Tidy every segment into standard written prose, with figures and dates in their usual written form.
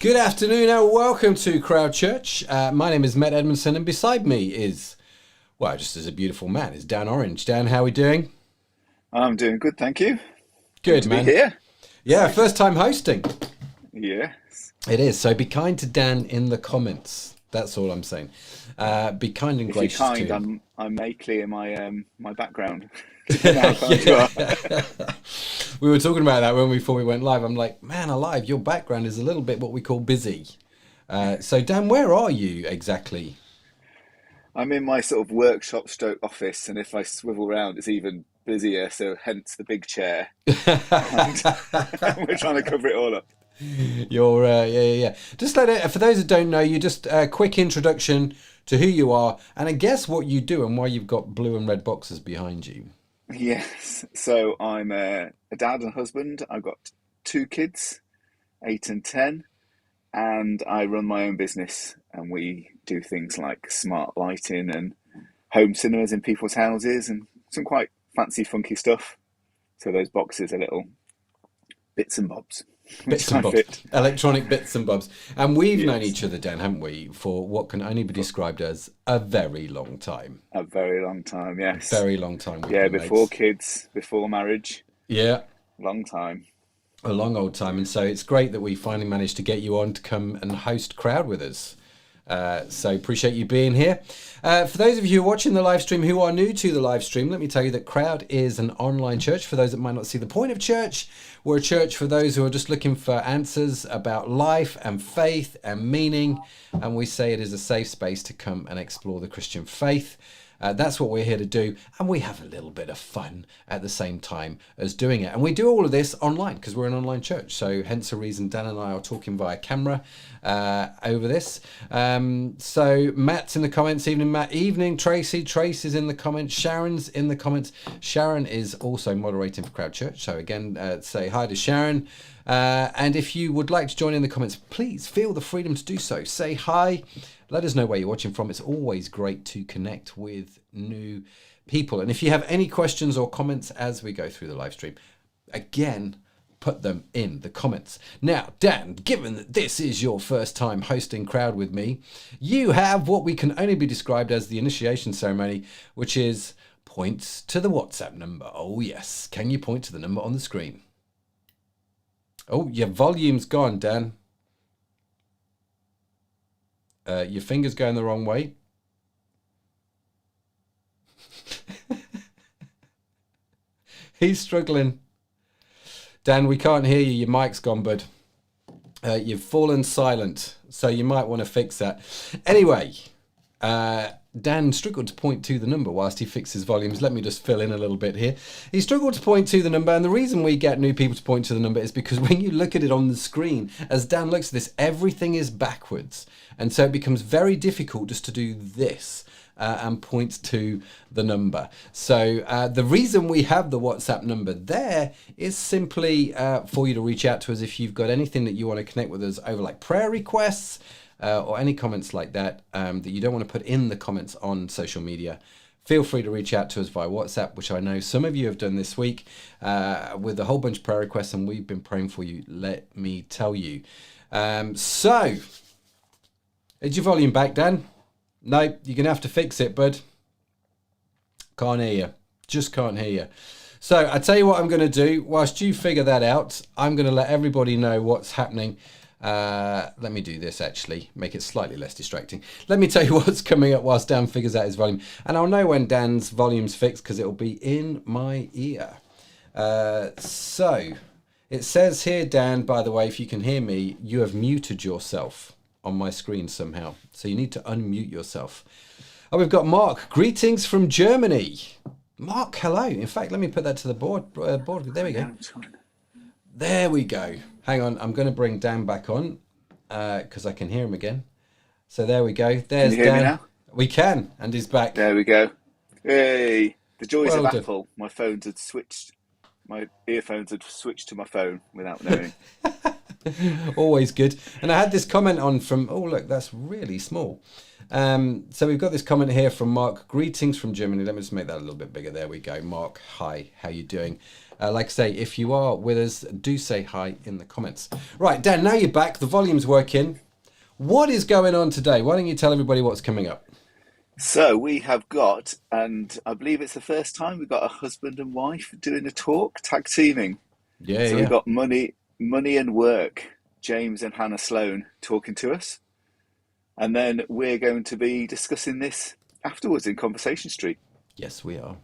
Good afternoon and welcome to Crowd Church. My name is Matt Edmondson and beside me is, well, just as a beautiful man, is Dan Orange. Dan, how are we doing? I'm doing good, thank you. Good Good, to be man. here. Yeah, Excited. first time hosting. Yes. It is. So be kind to Dan in the comments. That's all I'm saying. Be kind and If you're gracious to kind, him. I may clear my background. Depending on how kind you are. Yeah. We were talking about that before we went live. I'm like, man alive, your background is a little bit what we call busy. So Dan, where are you exactly? I'm in my sort of workshop stroke office, and if I swivel around, it's even busier. So hence the big chair, and we're trying to cover it all up. You're, yeah. Just let it, for those who don't know you, just a quick introduction to who you are and I guess what you do and why you've got blue and red boxes behind you. Yes. So I'm a dad and husband. I've got two kids, 8 and 10, and I run my own business. And we do things like smart lighting and home cinemas in people's houses and some quite fancy, funky stuff. So those boxes are little bits and bobs which Bits and try bobs, fit. electronic bits and bobs. And we've known Yes, each other, Dan, haven't we, for what can only be described as a very long time. a very long time. A Yes, very long time we've yeah, been before mates. kids, before marriage, Yeah, long time. a long old time. And so it's great that we finally managed to get you on to come and host Crowd with us. So appreciate you being here. For those of you who are watching the live stream who are new to the live stream, let me tell you that Crowd is an online church. For those that might not see the point of church, we're a church for those who are just looking for answers about life and faith and meaning. And we say it is a safe space to come and explore the Christian faith. That's what we're here to do, and we have a little bit of fun at the same time as doing it. And we do all of this online because we're an online church, so hence the reason Dan and I are talking via camera over this. So Matt's in the comments, evening Matt, evening Tracy, Tracy's in the comments, Sharon's in the comments. Sharon is also moderating for Crowd Church, so again, say hi to Sharon. And if you would like to join in the comments, please feel the freedom to do so. Say hi. Let us know where you're watching from. It's always great to connect with new people. And if you have any questions or comments as we go through the live stream, again, put them in the comments. Now, Dan, given that this is your first time hosting Crowd with me, you have what we can only be described as the initiation ceremony, which is points to the WhatsApp number. Oh, yes. Can you point to the number on the screen? Oh, your volume's gone, Dan. Your finger's going the wrong way. He's struggling. Dan, we can't hear you. Your mic's gone, bud. You've fallen silent, so you might want to fix that. Anyway, Dan struggled to point to the number whilst he fixes volumes. Let me just fill in a little bit here. He struggled to point to the number, and the reason we get new people to point to the number is because when you look at it on the screen, as Dan looks at this, everything is backwards. And so it becomes very difficult just to do this and point to the number. So the reason we have the WhatsApp number there is simply for you to reach out to us if you've got anything that you want to connect with us over, like prayer requests, or any comments like that that you don't want to put in the comments on social media. Feel free to reach out to us via WhatsApp, which I know some of you have done this week with a whole bunch of prayer requests, and we've been praying for you, let me tell you. So, is your volume back, Dan? No, you're going to have to fix it, bud. Can't hear you. Just can't hear you. So, I tell you what I'm going to do. Whilst you figure that out, I'm going to let everybody know what's happening. Let me do this actually, make it slightly less distracting. Let me tell you what's coming up whilst Dan figures out his volume. And I'll know when Dan's volume's fixed because it'll be in my ear. So, it says here, Dan, by the way, if you can hear me, you have muted yourself on my screen somehow. So you need to unmute yourself. Oh, we've got Mark. Greetings from Germany. Mark, hello. In fact, let me put that to the board. There we go. There we go. Hang on, I'm going to bring Dan back on because I can hear him again. So there we go. There's Can you hear me Dan. now? We can, and he's back. There we go. Hey, the joys Well of done. Apple. My earphones had switched to my phone without knowing. Always good. And I had this comment on from, oh, look, that's really small. So we've got this comment here from Mark. Greetings from Germany. Let me just make that a little bit bigger. There we go. Mark, hi. How you doing? Like I say, if you are with us, do say hi in the comments. Right, Dan, now you're back. The volume's working. What is going on today? Why don't you tell everybody what's coming up? So we have got, and I believe it's the first time we've got a husband and wife doing a talk, tag teaming. So we've got money and work. James and Hannah Sloan talking to us. And then we're going to be discussing this afterwards in Conversation Street. Yes, we are.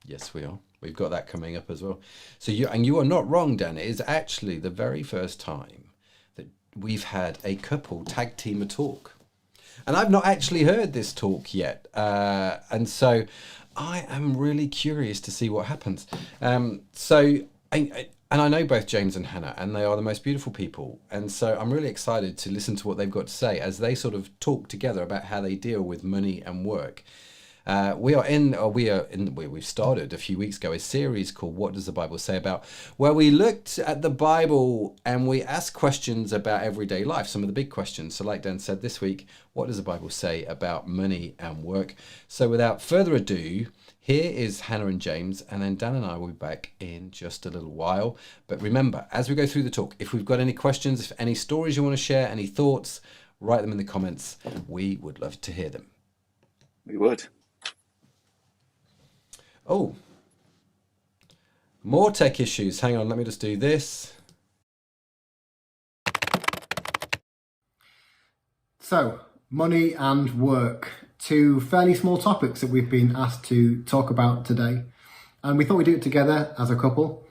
Yes, we are. We've got that coming up as well. So you are not wrong, Dan. It is actually the very first time that we've had a couple tag team a talk. And I've not actually heard this talk yet. And so I am really curious to see what happens. And I know both James and Hannah, and they are the most beautiful people. And so I'm really excited to listen to what they've got to say as they sort of talk together about how they deal with money and work. We've started a few weeks ago a series called What Does the Bible Say About, where we looked at the Bible and we asked questions about everyday life, some of the big questions. So like Dan said this week, what does the Bible say about money and work? So without further ado, here is Hannah and James, and then Dan and I will be back in just a little while. But remember, as we go through the talk, if we've got any questions, if any stories you want to share, any thoughts, write them in the comments. We would love to hear them. We would. Oh, more tech issues. Hang on, let me just do this. So, money and work, two fairly small topics that we've been asked to talk about today. And we thought we'd do it together as a couple,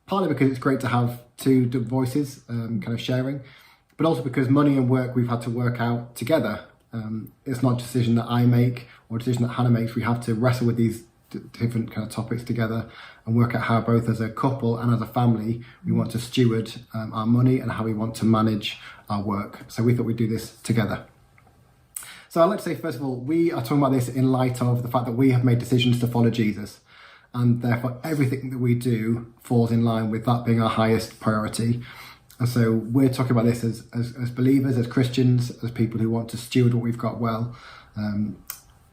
partly because it's great to have two voices kind of sharing, but also because money and work we've had to work out together. It's not a decision that I make or a decision that Hannah makes. We have to wrestle with these different kind of topics together and work out how both as a couple and as a family we want to steward our money and how we want to manage our work. So we thought we'd do this together. So I'd like to say, first of all, we are talking about this in light of the fact that we have made decisions to follow Jesus, and therefore everything that we do falls in line with that being our highest priority. And so we're talking about this as believers, as Christians, as people who want to steward what we've got well.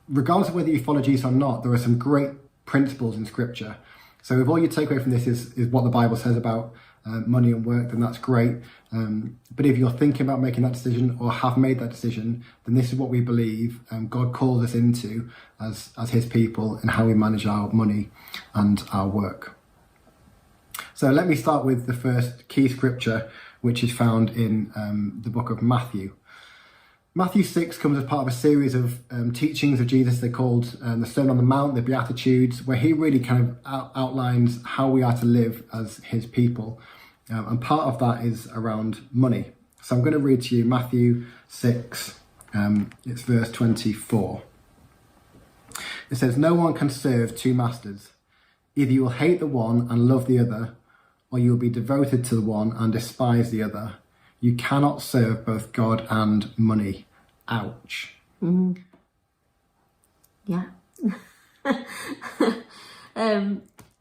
Regardless of whether you follow Jesus or not, there are some great principles in Scripture. So if all you take away from this is what the Bible says about money and work, then that's great. But if you're thinking about making that decision or have made that decision, then this is what we believe God calls us into as his people and how we manage our money and our work. So let me start with the first key scripture, which is found in the book of Matthew. Matthew 6 comes as part of a series of teachings of Jesus. They're called the Sermon on the Mount, the Beatitudes, where he really kind of outlines how we are to live as his people. And part of that is around money. So I'm going to read to you Matthew 6, it's verse 24. It says, "No one can serve two masters. Either you will hate the one and love the other, or you will be devoted to the one and despise the other. You cannot serve both God and money." Ouch. Mm. Yeah.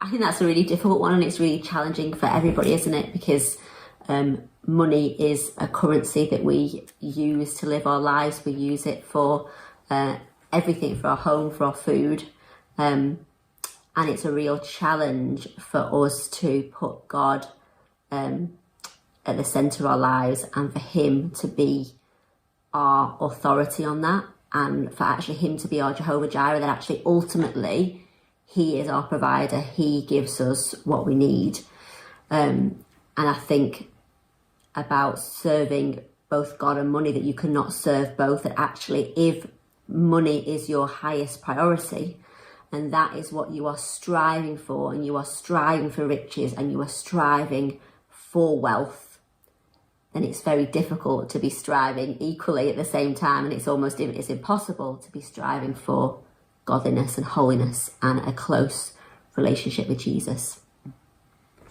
I think that's a really difficult one, and it's really challenging for everybody, isn't it? Because money is a currency that we use to live our lives. We use it for everything, for our home, for our food. And it's a real challenge for us to put God at the centre of our lives and for him to be our authority on that, and for actually him to be our Jehovah Jireh, that actually ultimately he is our provider. He gives us what we need. And I think about serving both God and money, that you cannot serve both, that actually if money is your highest priority and that is what you are striving for, and you are striving for riches and you are striving for wealth, then it's very difficult to be striving equally at the same time, and it's impossible to be striving for godliness and holiness and a close relationship with Jesus.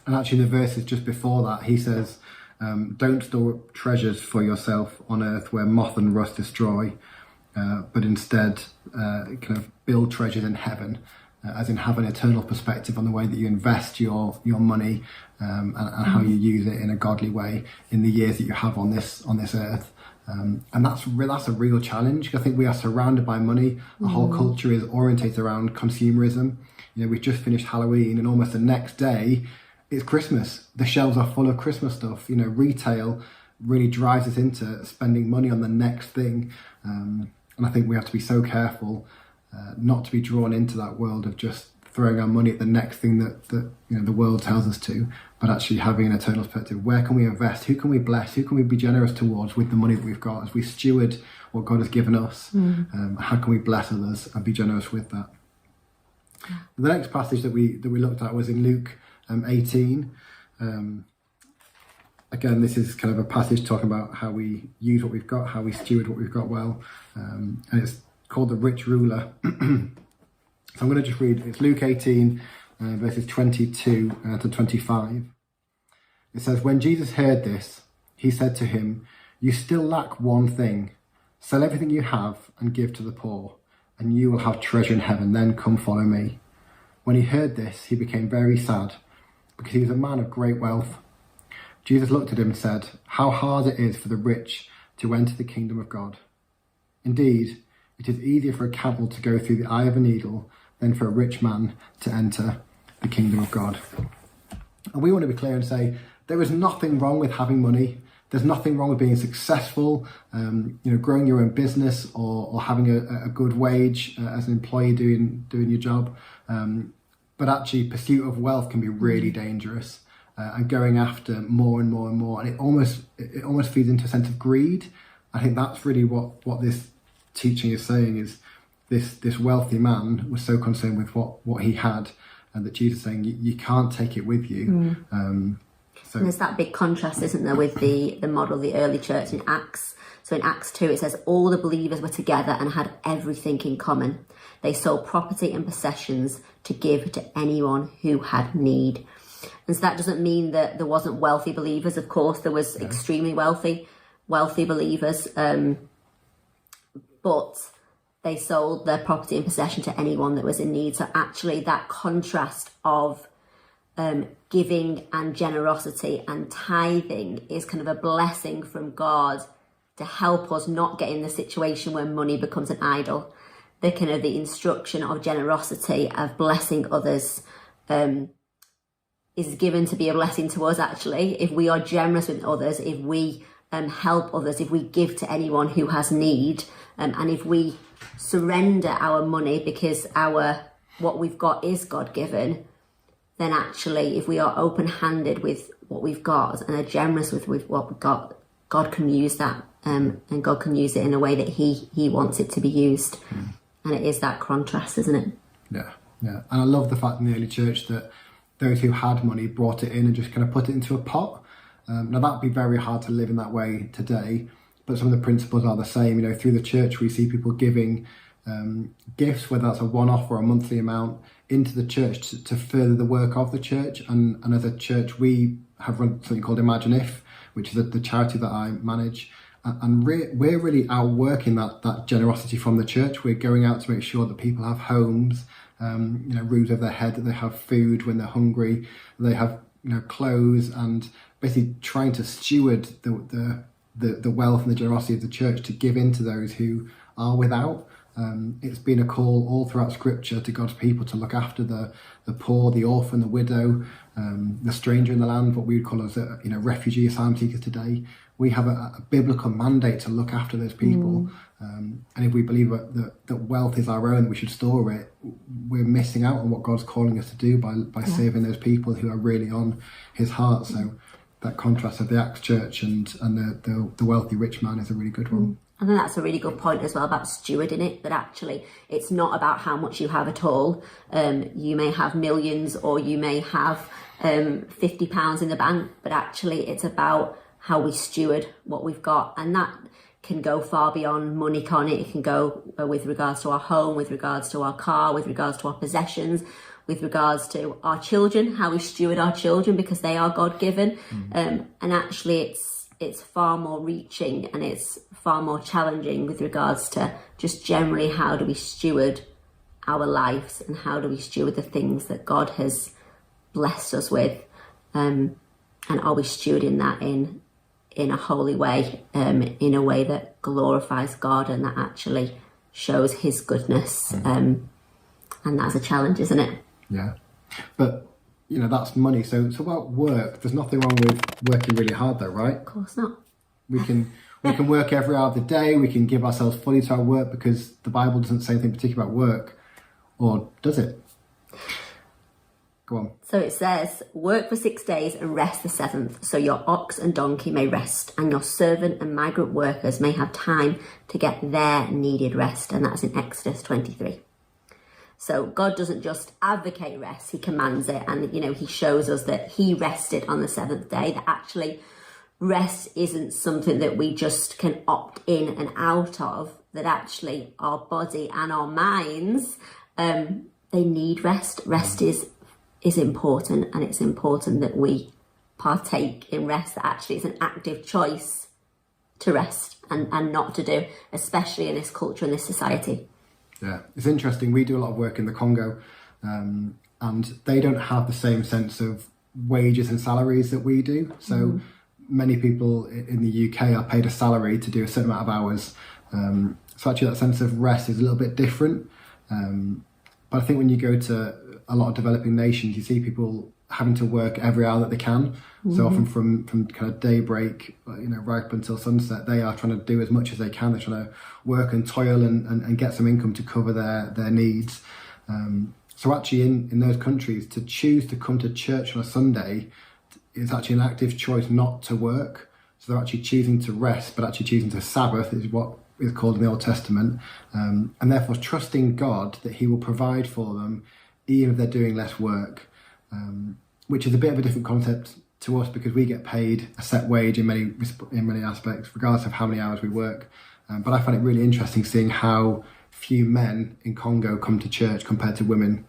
And actually the verses just before that, he says, don't store up treasures for yourself on earth where moth and rust destroy, but instead kind of build treasures in heaven as in have an eternal perspective on the way that you invest your money, and how you use it in a godly way in the years that you have on this earth. And that's a real challenge. I think we are surrounded by money. Our whole culture is orientated around consumerism. We've just finished Halloween, and almost the next day it's Christmas. The shelves are full of Christmas stuff. Retail really drives us into spending money on the next thing. And I think we have to be so careful not to be drawn into that world of just throwing our money at the next thing that the world tells us to, but actually having an eternal perspective. Where can we invest? Who can we bless? Who can we be generous towards with the money that we've got as we steward what God has given us? How can we bless others and be generous with that? The next passage that we looked at was in Luke 18. Again, this is kind of a passage talking about how we use what we've got, how we steward what we've got well, and it's called the rich ruler. So I'm going to just read. It's Luke 18, verses 22 to 25. It says, "When Jesus heard this, he said to him, 'You still lack one thing. Sell everything you have and give to the poor, and you will have treasure in heaven. Then come follow me.' When he heard this, he became very sad, because he was a man of great wealth. Jesus looked at him and said, 'How hard it is for the rich to enter the kingdom of God. Indeed, it is easier for a camel to go through the eye of a needle than for a rich man to enter the kingdom of God.'" And we want to be clear and say, there is nothing wrong with having money. There's nothing wrong with being successful, growing your own business or having a good wage as an employee doing your job. But actually, pursuit of wealth can be really dangerous, and going after more and more and more. And it almost feeds into a sense of greed. I think that's really what this teaching is saying, is this wealthy man was so concerned with what he had, and that Jesus is saying you can't take it with you. So and there's that big contrast, isn't there, with the model of the early church in Acts. So in Acts 2 it says all the believers were together and had everything in common. They sold property and possessions to give to anyone who had need. And so that doesn't mean that there wasn't wealthy believers. Of course there was extremely wealthy believers, but they sold their property and possession to anyone that was in need. So actually that contrast of giving and generosity and tithing is kind of a blessing from God to help us not get in the situation where money becomes an idol. The kind of the instruction of generosity, of blessing others, is given to be a blessing to us. Actually, if we are generous with others, if we help others, if we give to anyone who has need, and if we surrender our money because what we've got is God-given, then actually if we are open-handed with what we've got and are generous with what we've got, God can use that, and God can use it in a way that he wants it to be used. And it is that contrast, isn't it? Yeah. And I love the fact in the early church that those who had money brought it in and just kind of put it into a pot. Now that'd be very hard to live in that way today, but some of the principles are the same. Through the church we see people giving gifts, whether that's a one-off or a monthly amount, into the church to further the work of the church. And as a church we have run something called Imagine If, which is the charity that I manage, and we're really outworking that generosity from the church. We're going out to make sure that people have homes, roofs over their head, that they have food when they're hungry, they have clothes, and basically trying to steward the wealth and the generosity of the church to give into those who are without. It's been a call all throughout Scripture to God's people to look after the poor, the orphan, the widow, the stranger in the land, what we would call as refugee asylum seekers today. We have a biblical mandate to look after those people. And if we believe that wealth is our own, we should store it, we're missing out on what God's calling us to do by saving those people who are really on his heart. So that contrast of the Acts church and the wealthy rich man is a really good one. I think that's a really good point as well about stewarding it, that actually it's not about how much you have at all. You may have millions, or you may have £50 in the bank, but actually it's about how we steward what we've got. And that can go far beyond money, can't it? It can go with regards to our home, with regards to our car, with regards to our possessions, with regards to our children, how we steward our children because they are God-given. And actually it's far more reaching, and it's far more challenging with regards to just generally how do we steward our lives, and how do we steward the things that God has blessed us with, and are we stewarding that in a holy way, in a way that glorifies God and that actually shows his goodness, and that's a challenge, isn't it? Yeah, but that's money. So about work, there's nothing wrong with working really hard though, right? Of course not. We can work every hour of the day. We can give ourselves fully to our work because the Bible doesn't say anything particular about work, or does it? Go on. So it says, work for 6 days and rest the seventh, so your ox and donkey may rest, and your servant and migrant workers may have time to get their needed rest. And that's in Exodus 23. So God doesn't just advocate rest, he commands it. And, he shows us that he rested on the seventh day, that actually rest isn't something that we just can opt in and out of, that actually our body and our minds, they need rest. Rest is important, and it's important that we partake in rest, that actually it's an active choice to rest and not to do, especially in this culture and this society. Yeah, it's interesting. We do a lot of work in the Congo, and they don't have the same sense of wages and salaries that we do. So many people in the UK are paid a salary to do a certain amount of hours. So actually that sense of rest is a little bit different. But I think when you go to a lot of developing nations, you see people having to work every hour that they can. So often from kind of daybreak, right up until sunset, they are trying to do as much as they can. They're trying to work and toil and get some income to cover their needs. So actually in those countries, to choose to come to church on a Sunday is actually an active choice not to work. So they're actually choosing to rest, but actually choosing to Sabbath is what is called in the Old Testament. And therefore trusting God that he will provide for them even if they're doing less work, which is a bit of a different concept to us because we get paid a set wage in many aspects, regardless of how many hours we work. But I find it really interesting seeing how few men in Congo come to church compared to women,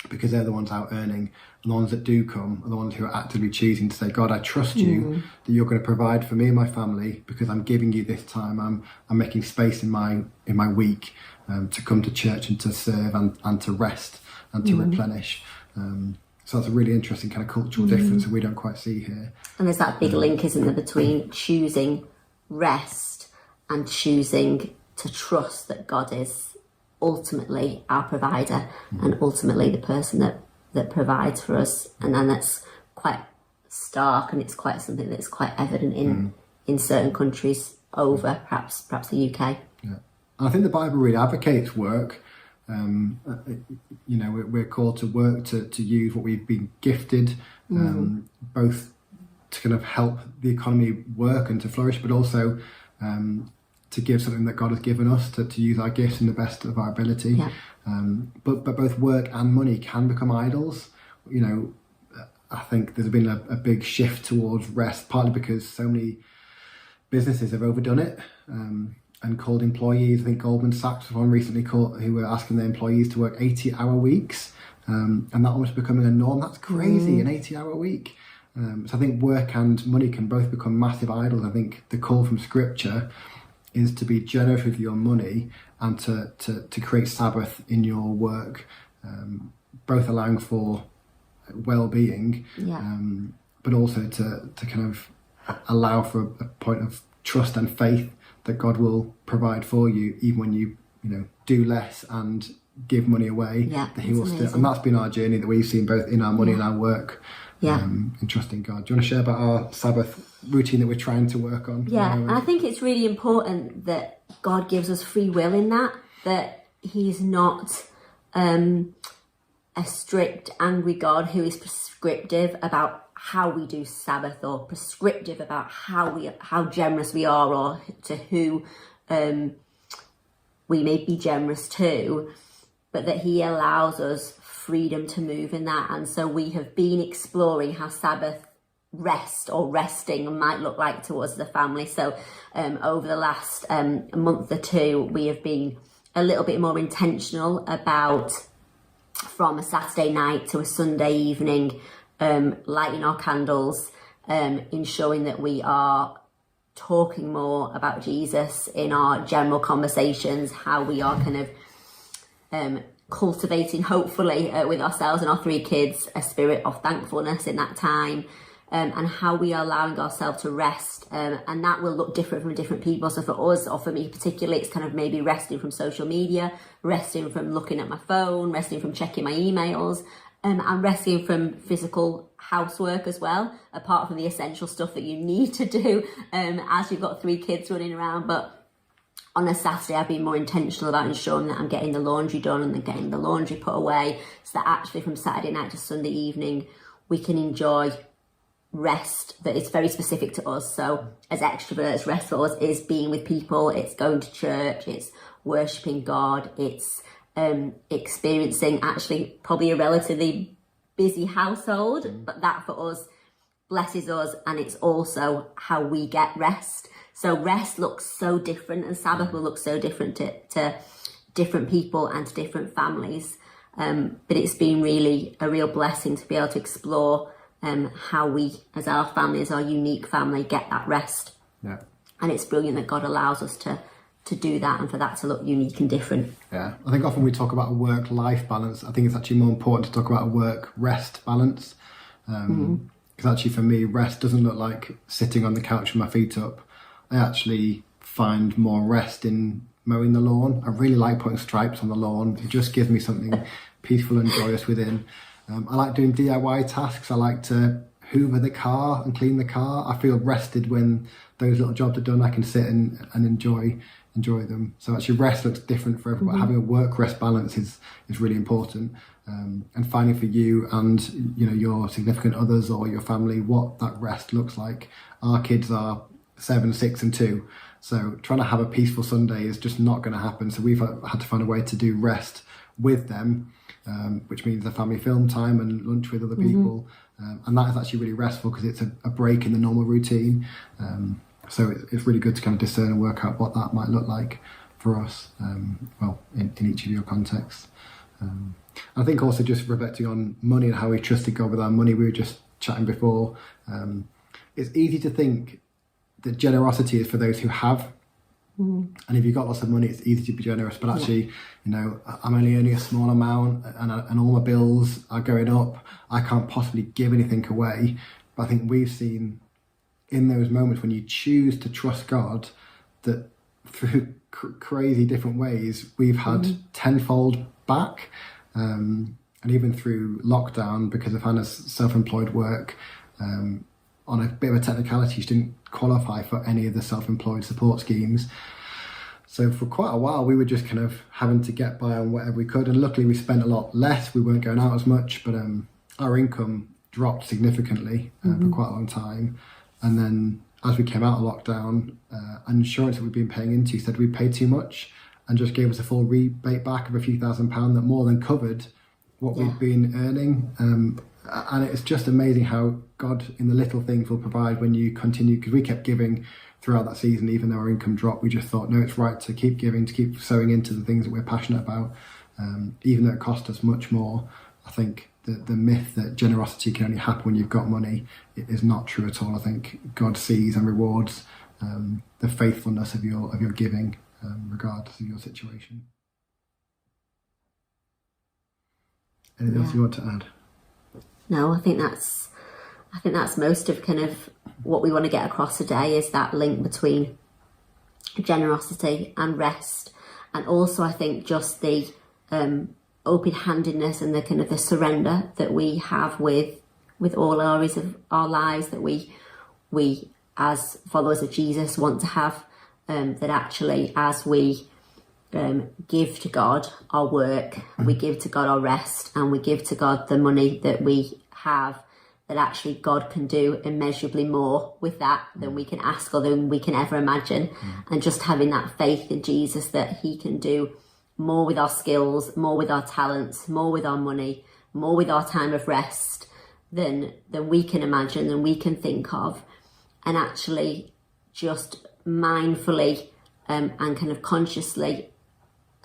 because they're the ones out earning, and the ones that do come are the ones who are actively choosing to say, God, I trust you that you're going to provide for me and my family because I'm giving you this time. I'm making space in my week to come to church and to serve and to rest and to replenish. So that's a really interesting kind of cultural difference that we don't quite see here. And there's that big link, isn't there, between choosing rest and choosing to trust that God is ultimately our provider and ultimately the person that provides for us. And then that's quite stark, and it's quite something that's quite evident in certain countries over perhaps the UK. Yeah, and I think the Bible really advocates work. We're called to work to use what we've been gifted, both to kind of help the economy work and to flourish, but also to give something that God has given us to use our gifts in the best of our ability. Yeah. But both work and money can become idols. I think there's been a big shift towards rest, partly because so many businesses have overdone it. And called employees, I think Goldman Sachs was one recently who were asking their employees to work 80-hour weeks, and that almost becoming a norm. That's crazy, an 80-hour week. So I think work and money can both become massive idols. I think the call from Scripture is to be generous with your money and to create Sabbath in your work, both allowing for well-being, but also to kind of allow for a point of trust and faith that God will provide for you, even when you do less and give money away. That He will still, and that's been our journey that we've seen both in our money and our work. In trusting God. Do you want to share about our Sabbath routine that we're trying to work on? And I think it's really important that God gives us free will in that He's not a strict, angry God who is prescriptive about how we do Sabbath, or prescriptive about how generous we are, or to who we may be generous to, but that He allows us freedom to move in that. And so we have been exploring how Sabbath rest or resting might look like to us as a family. So over the last month or two, we have been a little bit more intentional about, from a Saturday night to a Sunday evening, lighting our candles, ensuring that we are talking more about Jesus in our general conversations, how we are kind of cultivating, hopefully, with ourselves and our 3 kids, a spirit of thankfulness in that time, and how we are allowing ourselves to rest. And that will look different from different people. So for us, or for me particularly, it's kind of maybe resting from social media, resting from looking at my phone, resting from checking my emails, and resting from physical housework as well, apart from the essential stuff that you need to do as you've got 3 kids running around. But on a Saturday, I've been more intentional about ensuring that I'm getting the laundry done and then getting the laundry put away, so that actually from Saturday night to Sunday evening, we can enjoy rest that is very specific to us. So as extroverts, rest for us is being with people, it's going to church, it's worshipping God, it's experiencing actually probably a relatively busy household, but that for us blesses us, and it's also how we get rest. So rest looks so different, and Sabbath will look so different to different people and to different families. But it's been really a real blessing to be able to explore how we, as our family, as our unique family, get that rest. Yeah. And it's brilliant that God allows us to do that, and for that to look unique and different. Yeah, I think often we talk about a work-life balance. I think it's actually more important to talk about a work-rest balance. Because actually for me, rest doesn't look like sitting on the couch with my feet up. I actually find more rest in mowing the lawn. I really like putting stripes on the lawn. It just gives me something peaceful and joyous within. I like doing DIY tasks. I like to hoover the car and clean the car. I feel rested when those little jobs are done. I can sit and enjoy them. So actually rest looks different for everyone. Having a work-rest balance is really important. And finding for you and your significant others or your family what that rest looks like. Our kids are 7, 6 and 2. So trying to have a peaceful Sunday is just not going to happen. So we've had to find a way to do rest with them, which means a family film time and lunch with other people. And that is actually really restful because it's a break in the normal routine. So it's really good to kind of discern and work out what that might look like for us, in each of your contexts. I think also just reflecting on money and how we trusted God with our money, we were just chatting before. It's easy to think that generosity is for those who have. And if you've got lots of money, it's easy to be generous. But actually, I'm only earning a small amount and all my bills are going up. I can't possibly give anything away. But I think we've seen in those moments when you choose to trust God that through crazy different ways, we've had tenfold back. And even through lockdown, because of Hannah's self-employed work, on a bit of a technicality, she didn't qualify for any of the self-employed support schemes. So for quite a while, we were just kind of having to get by on whatever we could. And luckily we spent a lot less. We weren't going out as much, but our income dropped significantly for quite a long time. And then as we came out of lockdown, an insurance that we'd been paying into said we paid too much and just gave us a full rebate back of a few £1,000s that more than covered what we'd been earning. And it's just amazing how God in the little things will provide when you continue, because we kept giving throughout that season, even though our income dropped. We just thought, no, it's right to keep giving, to keep sowing into the things that we're passionate about, even though it cost us much more. I think the myth that generosity can only happen when you've got money is not true at all. I think God sees and rewards the faithfulness of your giving, regardless of your situation. Anything else you want to add? No, I think that's most of kind of what we want to get across today, is that link between generosity and rest, and also I think just the open-handedness and the kind of the surrender that we have with all areas of our lives, that we as followers of Jesus want to have, that actually as we give to God our work, we give to God our rest, and we give to God the money that we have, that actually God can do immeasurably more with that than we can ask or than we can ever imagine. And just having that faith in Jesus that he can do more with our skills, more with our talents, more with our money, more with our time of rest than we can imagine, than we can think of. And actually just mindfully and kind of consciously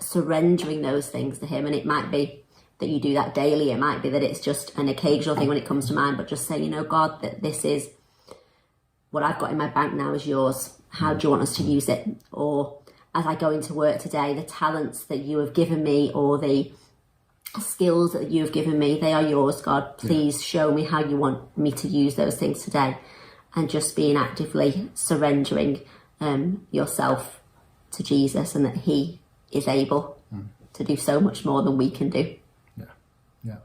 surrendering those things to him. And it might be that you do that daily, it might be that it's just an occasional thing when it comes to mind, but just say, God, that this is what I've got in my bank now is yours. How do you want us to use it? Or as I go into work today, the talents that you have given me, or the skills that you've given me, they are yours, God. Please show me how you want me to use those things today. And just being actively surrendering yourself to Jesus, and that he is able to do so much more than we can do. Yeah.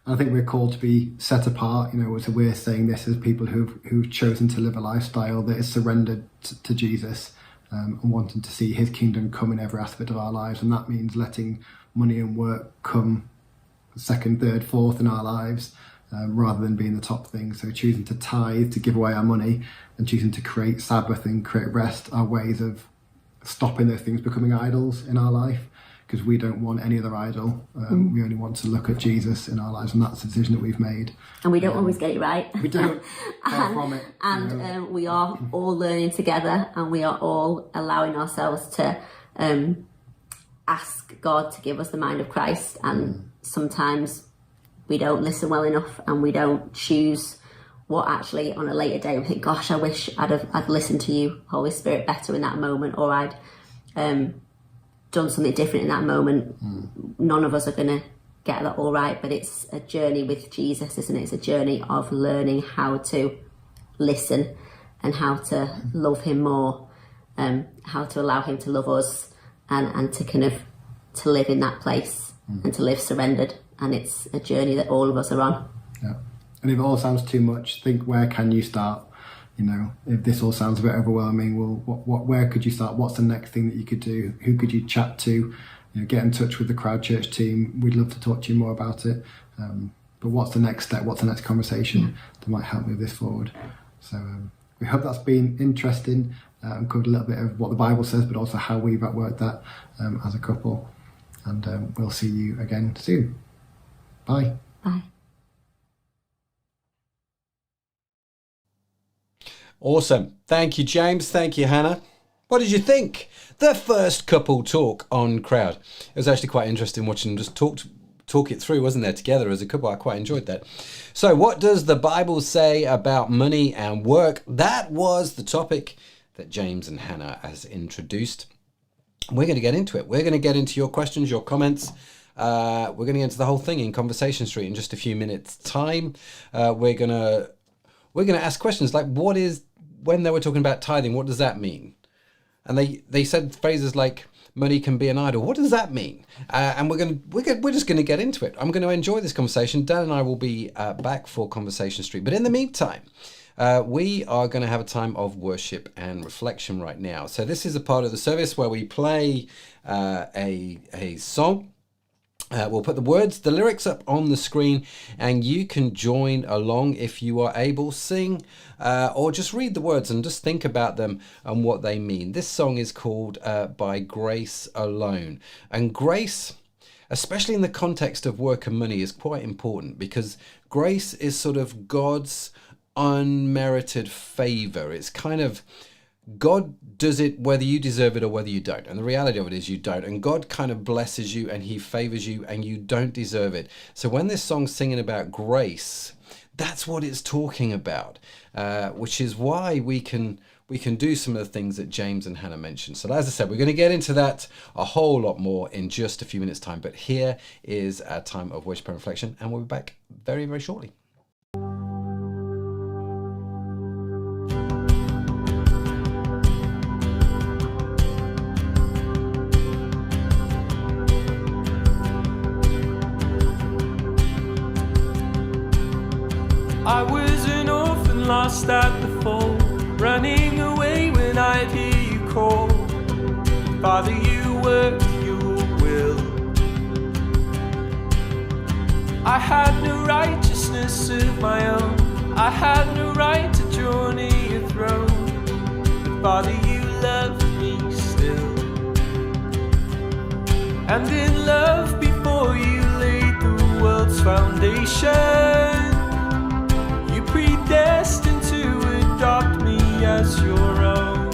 I think we're called to be set apart, so we're saying this as people who've chosen to live a lifestyle that is surrendered to Jesus, and wanting to see his kingdom come in every aspect of our lives. And that means letting money and work come second, third, fourth in our lives, rather than being the top thing. So choosing to tithe, to give away our money, and choosing to create Sabbath and create rest are ways of stopping those things becoming idols in our life, because we don't want any other idol. We only want to look at Jesus in our lives, and that's the decision that we've made. And we don't always get it right. We don't. Far from it. And we are all learning together, and we are all allowing ourselves to ask God to give us the mind of Christ. And sometimes we don't listen well enough, and we don't choose what actually on a later day we think, gosh, I wish I'd listened to you, Holy Spirit, better in that moment, or I'd done something different in that moment. None of us are going to get that all right, but it's a journey with Jesus, isn't it? It's a journey of learning how to listen and how to love him more, how to allow him to love us, and to kind of to live in that place and to live surrendered. And it's a journey that all of us are on. Yeah. And if it all sounds too much, think, where can you start? If this all sounds a bit overwhelming, well, where could you start? What's the next thing that you could do? Who could you chat to? Get in touch with the Crowd Church team. We'd love to talk to you more about it. But what's the next step? What's the next conversation that might help move this forward? So we hope that's been interesting, and covered a little bit of what the Bible says, but also how we've worked that as a couple. And we'll see you again soon. Bye. Bye. Awesome. Thank you, James. Thank you, Hannah. What did you think? The first couple talk on Crowd. It was actually quite interesting watching them just talk it through, wasn't there, together as a couple. I quite enjoyed that. So what does the Bible say about money and work? That was the topic that James and Hannah has introduced. We're going to get into it. We're going to get into your questions, your comments. We're going to get into the whole thing in Conversation Street in just a few minutes' time. We're going to ask questions like, when they were talking about tithing, what does that mean? And they said phrases like, money can be an idol. What does that mean? And we're just going to get into it. I'm going to enjoy this conversation. Dan and I will be back for Conversation Street. But in the meantime, we are going to have a time of worship and reflection right now. So this is a part of the service where we play a song. We'll put the lyrics up on the screen, and you can join along if you are able. Sing or just read the words and just think about them and what they mean. This song is called By Grace Alone. And grace, especially in the context of work and money, is quite important, because grace is sort of God's unmerited favor. It's kind of, God does it whether you deserve it or whether you don't. And the reality of it is you don't. And God kind of blesses you and he favors you and you don't deserve it. So when this song's singing about grace, that's what it's talking about, which is why we can do some of the things that James and Hannah mentioned. So as I said, we're going to get into that a whole lot more in just a few minutes' time. But here is our time of worship and reflection, and we'll be back very, very shortly. I was an orphan lost at the fall, running away when I'd hear you call. Father, you work your will. I had no righteousness of my own, I had no right to draw near your throne, but Father, you love me still. And in love before you laid the world's foundation, predestined to adopt me as your own.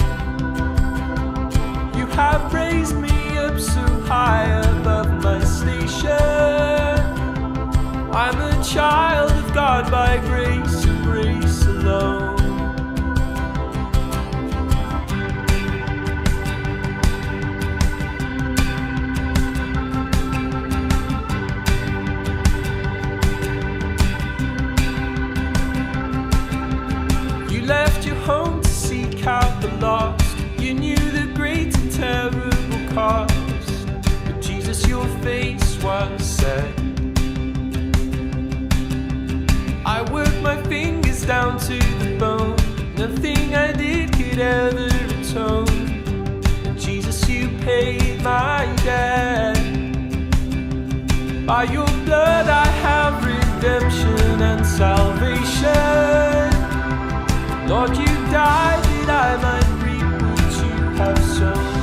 You have raised me up so high above my station. I'm a child of God by grace and grace alone. my fingers down to the bone. Nothing I did could ever atone. Jesus, you paid my debt. By your blood I have redemption and salvation. Lord, you died that I might reap what you have sown,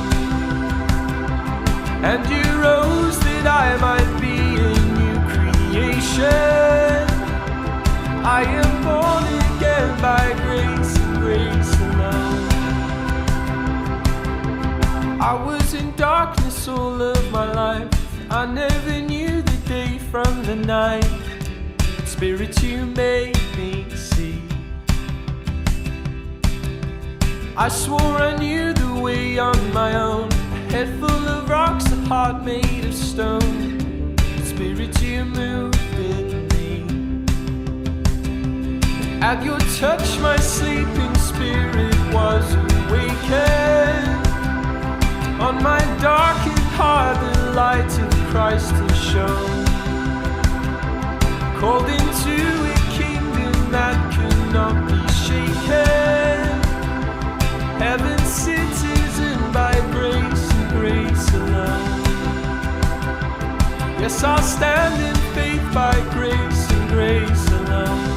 and you rose that I might be a new creation. I am born again by grace and grace alone. I was in darkness all of my life. I never knew the day from the night. Spirit, you made me see. I swore I knew the way on my own. A head full of rocks, a heart made of stone. Spirit, you moved in me. At your touch, my sleeping spirit was awakened. On my darkened heart, the light of Christ has shone. Called into a kingdom that cannot be shaken. Heaven's citizen by grace and grace alone. Yes, I'll stand in faith by grace and grace alone.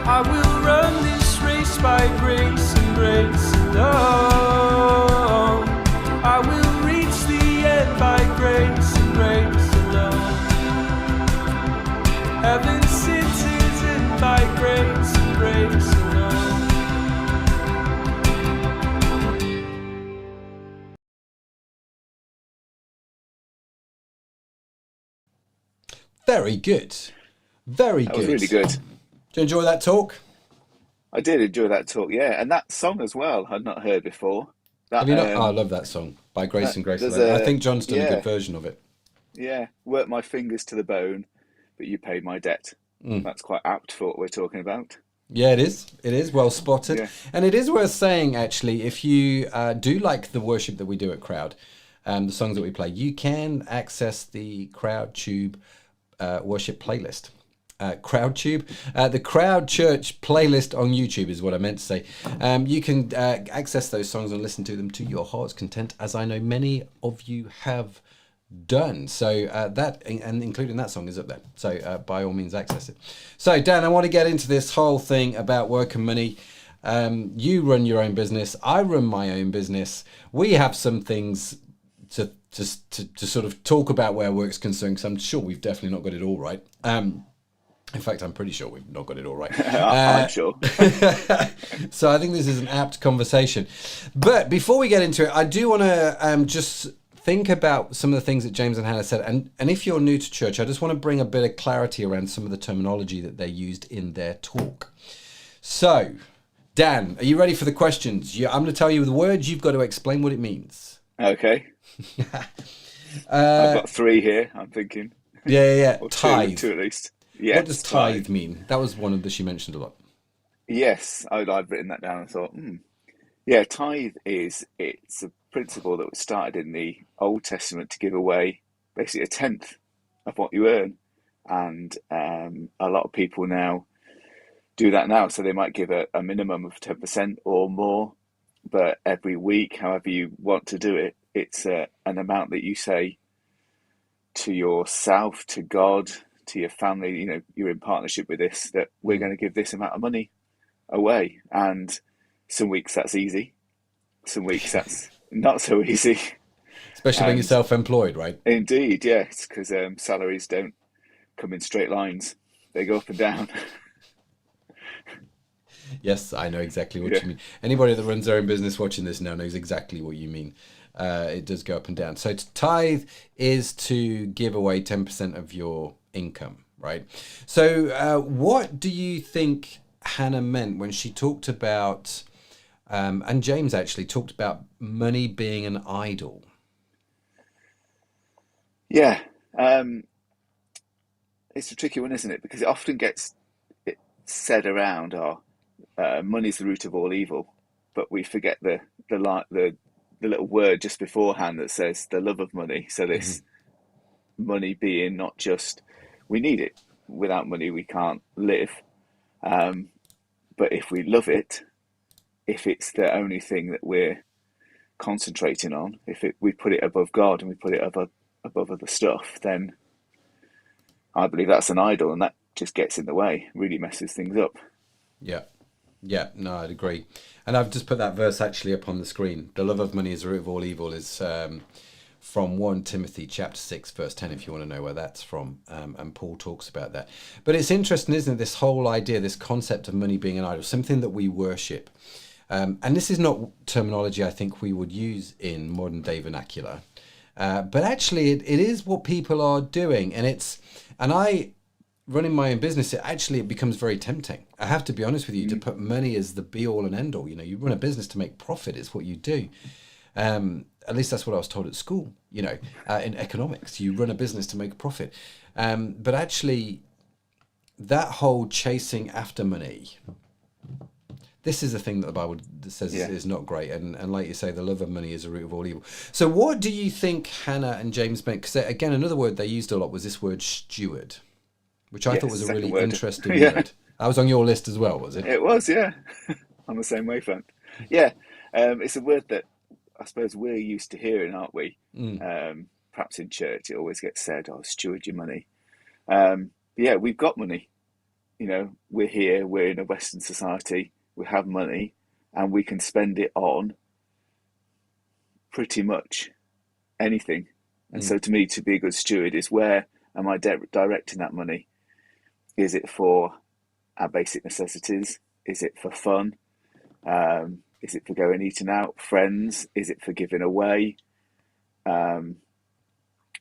I will run this race by grace and grace alone. I will reach the end by grace and grace alone. Heaven's citizen by grace and grace alone. Very good. Very That good. was really good. Did you enjoy that talk? I did enjoy that talk, yeah. And that song as well, I'd not heard before. That, Have you not? Oh, I love that song, By Grace and Grace there's Alone. I a- think John's done a yeah. good version of it. Yeah, worked my fingers to the bone, but you paid my debt. That's quite apt for what we're talking about. Yeah, it is. It is well spotted. Yeah. And it is worth saying, actually, if you do like the worship that we do at Crowd, the songs that we play, you can access the CrowdTube worship playlist. CrowdTube, the Crowd Church playlist on YouTube is what I meant to say. You can access those songs and listen to them to your heart's content, as I know many of you have done. So that, and including that song, is up there. So by all means, access it. So Dan, I want to get into this whole thing about work and money. You run your own business. I run my own business. We have some things to sort of talk about where work's concerned, because I'm sure we've definitely not got it all right. In fact, I'm pretty sure we've not got it all right. I'm sure. So I think this is an apt conversation. But before we get into it, I do want to just think about some of the things that James and Hannah said. And if you're new to church, I just want to bring a bit of clarity around some of the terminology that they used in their talk. So, Dan, are you ready for the questions? I'm going to tell you the words. You've got to explain what it means. Okay. I've got 3 here, I'm thinking. Yeah. Or Tithe. two at least. Yeah, What does tithe mean? That was one of the she mentioned a lot. Yes, I've written that down and thought, yeah, tithe it's a principle that was started in the Old Testament to give away basically a tenth of what you earn. And a lot of people now do that now. So they might give a minimum of 10% or more, but every week, however you want to do it, it's an amount that you say to yourself, to God, to your family, you're in partnership with this, that we're going to give this amount of money away. And some weeks that's easy, some weeks that's not so easy. Especially when you're self-employed, right? Indeed, yes, because salaries don't come in straight lines. They go up and down. Yes, I know exactly what you mean. Anybody that runs their own business watching this now knows exactly what you mean. It does go up and down. So to tithe is to give away 10% of your income, right? So what do you think Hannah meant when she talked about, and James actually talked about money being an idol? Yeah, it's a tricky one, isn't it? Because it often gets said around, money's the root of all evil, but we forget the little word just beforehand that says the love of money. So this money being not just, we need it, without money we can't live. But if we love it, if it's the only thing that we're concentrating on, we put it above God and we put it above other stuff, then I believe that's an idol, and that just gets in the way, really messes things up. Yeah. Yeah, no, I'd agree. And I've just put that verse actually up on the screen. The love of money is the root of all evil is from 1 Timothy chapter 6, verse 10, if you want to know where that's from. And Paul talks about that. But it's interesting, isn't it, this whole idea, this concept of money being an idol, something that we worship. And this is not terminology I think we would use in modern day vernacular. But actually, it is what people are doing. Running my own business, it becomes very tempting. I have to be honest with you, to put money as the be all and end all. You know, you run a business to make profit, is what you do. At least that's what I was told at school, in economics. You run a business to make a profit. But actually, that whole chasing after money, this is the thing that the Bible says is not great. And like you say, the love of money is the root of all evil. So what do you think Hannah and James meant? Because again, another word they used a lot was this word steward, which I thought was a really interesting word. That was on your list as well, was it? It was, yeah. I'm the same wavelength. Yeah, it's a word that I suppose we're used to hearing, aren't we? Perhaps in church it always gets said, "Oh, steward your money." Yeah, we've got money. We're here. We're in a Western society. We have money, and we can spend it on pretty much anything. And so, to me, to be a good steward is, where am I directing that money? Is it for our basic necessities? Is it for fun? Is it for going eating out, friends? Is it for giving away?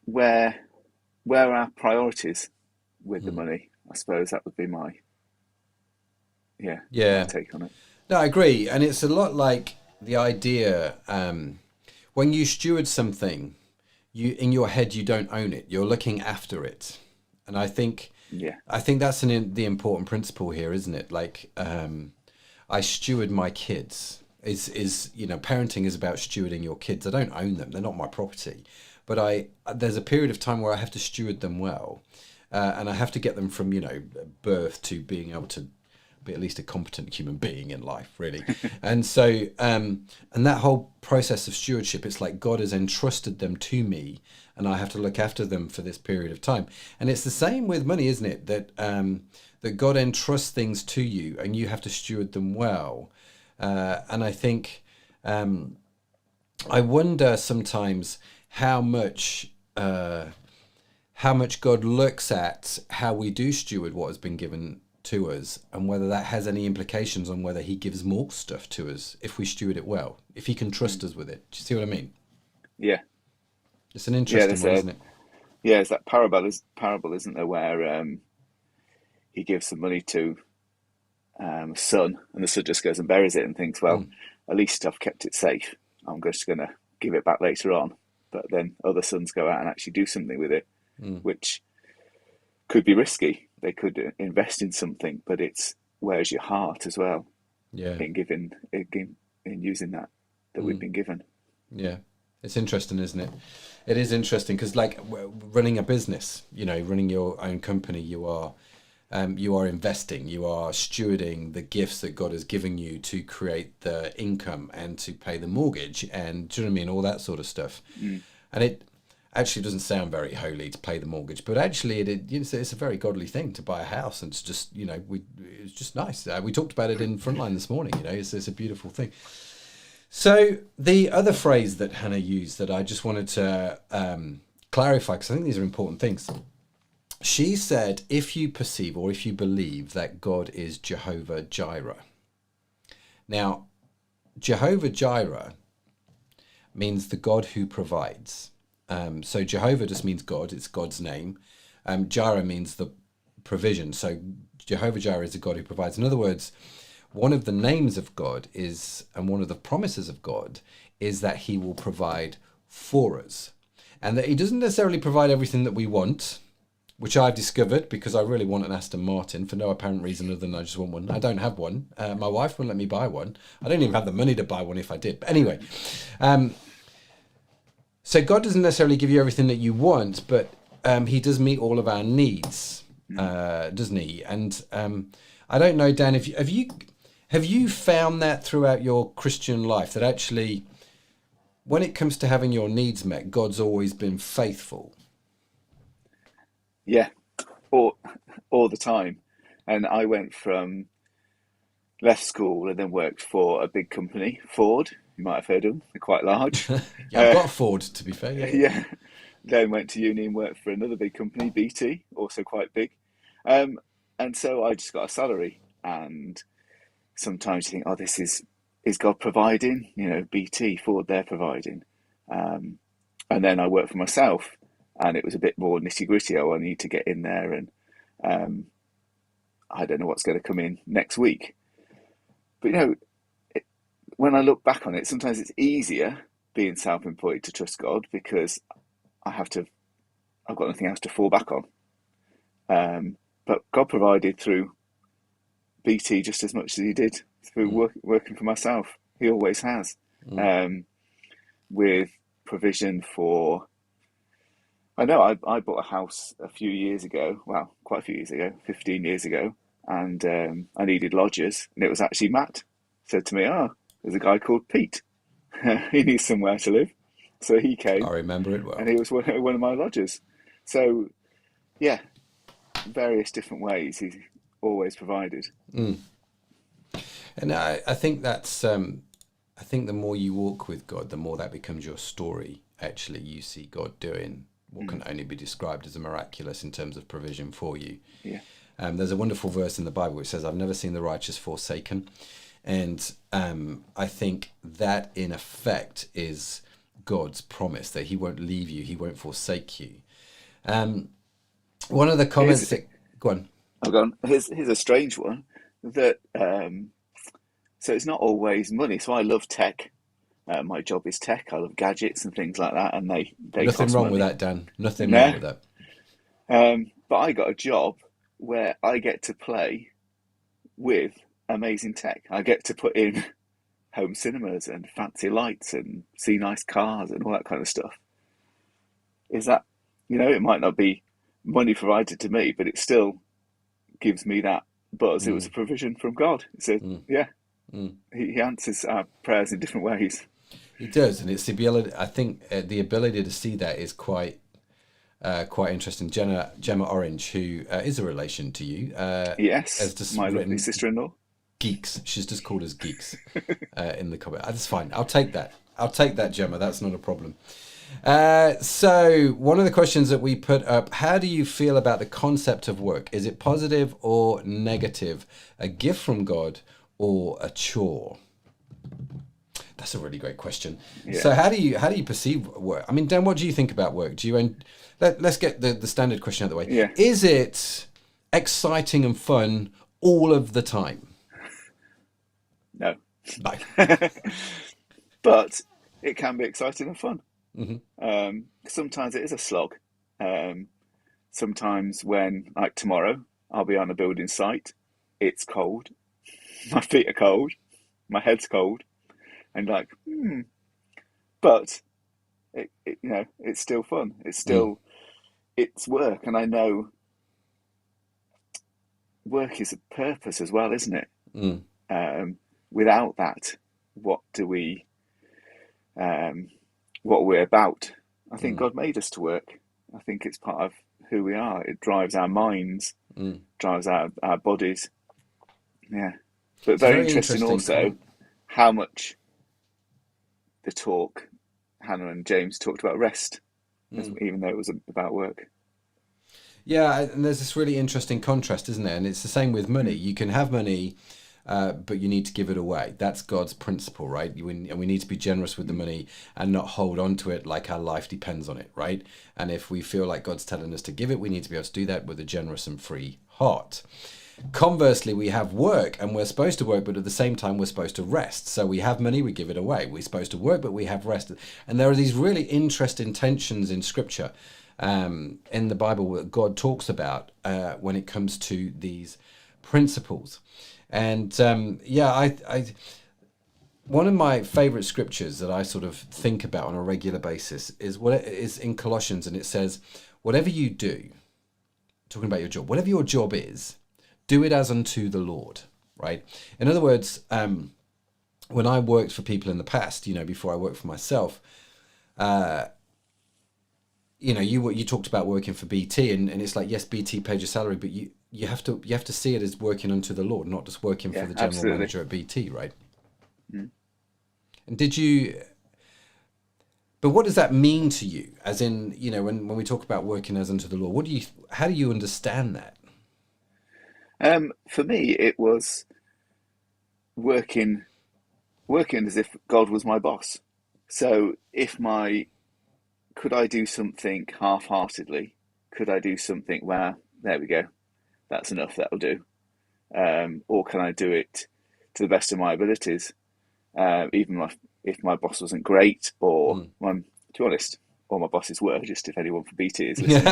Where are our priorities with the money? I suppose that would be my take on it. No, I agree. And it's a lot like the idea, when you steward something, in your head, you don't own it. You're looking after it. And I think that's the important principle here, isn't it? Like, I steward my kids. Parenting is about stewarding your kids. I don't own them. They're not my property. But there's a period of time where I have to steward them well. And I have to get them from, birth to being able to be at least a competent human being in life, really. And so, and that whole process of stewardship, it's like God has entrusted them to me, and I have to look after them for this period of time. And it's the same with money, isn't it? That God entrusts things to you, and you have to steward them well. And I think, I wonder sometimes how much God looks at how we do steward what has been given to us, and whether that has any implications on whether he gives more stuff to us if we steward it well, if he can trust us with it. Do you see what I mean? Yeah. It's an interesting one, isn't it? Yeah, it's that parable, isn't there, where he gives some money to a son, and the son just goes and buries it and thinks, well, at least I've kept it safe. I'm just going to give it back later on. But then other sons go out and actually do something with it, which could be risky. They could invest in something, but it's, where's your heart as well? Yeah. In using that we've been given. Yeah. It's interesting, isn't it? It is interesting because, like, running a business, running your own company, you are investing, you are stewarding the gifts that God has given you to create the income and to pay the mortgage, and do you know what I mean? All that sort of stuff. And it actually doesn't sound very holy to pay the mortgage, but actually it's a very godly thing to buy a house, and it's just, it's just nice. We talked about it in Frontline this morning, it's a beautiful thing. So the other phrase that Hannah used that I just wanted to clarify, because I think these are important things. She said, if you perceive or if you believe that God is Jehovah Jireh. Now, Jehovah Jireh means the God who provides. So Jehovah just means God, it's God's name. Jireh means the provision. So Jehovah Jireh is the God who provides. In other words, one of the names of God is, and one of the promises of God is that he will provide for us. And that he doesn't necessarily provide everything that we want, which I've discovered because I really want an Aston Martin for no apparent reason other than I just want one. I don't have one. My wife wouldn't let me buy one. I don't even have the money to buy one if I did. But anyway, so God doesn't necessarily give you everything that you want, but he does meet all of our needs. doesn't he? And I don't know, Dan, have you found that throughout your Christian life that actually, when it comes to having your needs met, God's always been faithful? Yeah, all the time. And I left school and then worked for a big company, Ford. You might have heard of them. They're quite large. Yeah, I've got a Ford, to be fair. Yeah. Yeah. Then went to uni and worked for another big company, BT, also quite big. And so I just got a salary. And sometimes you think, oh, this is God providing? You know, BT, Ford, they're providing. And then I worked for myself, and it was a bit more nitty gritty. Oh, I need to get in there, and I don't know what's going to come in next week. But, you know, when I look back on it, sometimes it's easier being self-employed to trust God because I've got nothing else to fall back on. But God provided through BT just as much as he did through working for myself. He always has. With provision for, I know I bought a house a few years ago, well, quite a few years ago, 15 years ago, and I needed lodgers, and it was actually Matt said to me, oh, there's a guy called Pete. He needs somewhere to live. So he came. I remember it well. And he was one of my lodgers. So, yeah, various different ways he's always provided. And I think that's, I think the more you walk with God, the more that becomes your story. Actually, you see God doing what can only be described as a miraculous in terms of provision for you. Yeah. There's a wonderful verse in the Bible which says, I've never seen the righteous forsaken. And I think that in effect is God's promise that he won't leave you, he won't forsake you. One of the comments go on. I've gone, here's a strange one that, so it's not always money. So I love tech. My job is tech. I love gadgets and things like that. And they Nothing cost wrong money. with that, Dan. Nothing wrong with that. But I got a job where I get to play with amazing tech. I get to put in home cinemas and fancy lights and see nice cars and all that kind of stuff. Is that, it might not be money provided to me, but it still gives me that buzz. It was a provision from God. So, He answers our prayers in different ways. He does, and it's the ability. I think the ability to see that is quite interesting. Gemma Orange, who is a relation to you, yes, has just my lovely sister-in-law. Geeks. She's just called us geeks in the comment. That's fine. I'll take that, Gemma. That's not a problem. So one of the questions that we put up: how do you feel about the concept of work? Is it positive or negative? A gift from God or a chore? That's a really great question. Yeah. So how do you perceive work? I mean, Dan, what do you think about work? Let's get the standard question out of the way. Yeah. Is it exciting and fun all of the time? No. No. But it can be exciting and fun. Mm-hmm. Sometimes it is a slog. Sometimes when, like tomorrow, I'll be on a building site. It's cold. My feet are cold. My head's cold. And but it's still fun. It's still it's work, and I know work is a purpose as well, isn't it? Without that, what we're about. I think God made us to work. I think it's part of who we are. It drives our minds, drives our bodies. Yeah, but very interesting also how much the talk, Hannah and James talked about rest, even though it was about work. Yeah, and there's this really interesting contrast, isn't there? And it's the same with money. You can have money, but you need to give it away. That's God's principle, right? And we need to be generous with the money and not hold on to it like our life depends on it, right? And if we feel like God's telling us to give it, we need to be able to do that with a generous and free heart. Conversely, we have work, and we're supposed to work, but at the same time, we're supposed to rest. So we have money, we give it away. We're supposed to work, but we have rest. And there are these really interesting tensions in Scripture, in the Bible, that God talks about when it comes to these principles. And one of my favorite scriptures that I sort of think about on a regular basis is what is in Colossians, and it says, "Whatever you do, talking about your job, whatever your job is, do it as unto the Lord, right? In other words, when I worked for people in the past, before I worked for myself, you talked about working for BT, and it's like, yes, BT paid your salary, but you have to see it as working unto the Lord, not just working for the general manager at BT, right? Mm. And but what does that mean to you? As in, when we talk about working as unto the Lord, how do you understand that? For me, it was working as if God was my boss. So could I do something half-heartedly? Could I do something where, there we go, that's enough, that'll do? Or can I do it to the best of my abilities? Even if my boss wasn't great, or to be honest, all my bosses were, just if anyone from BT is listening.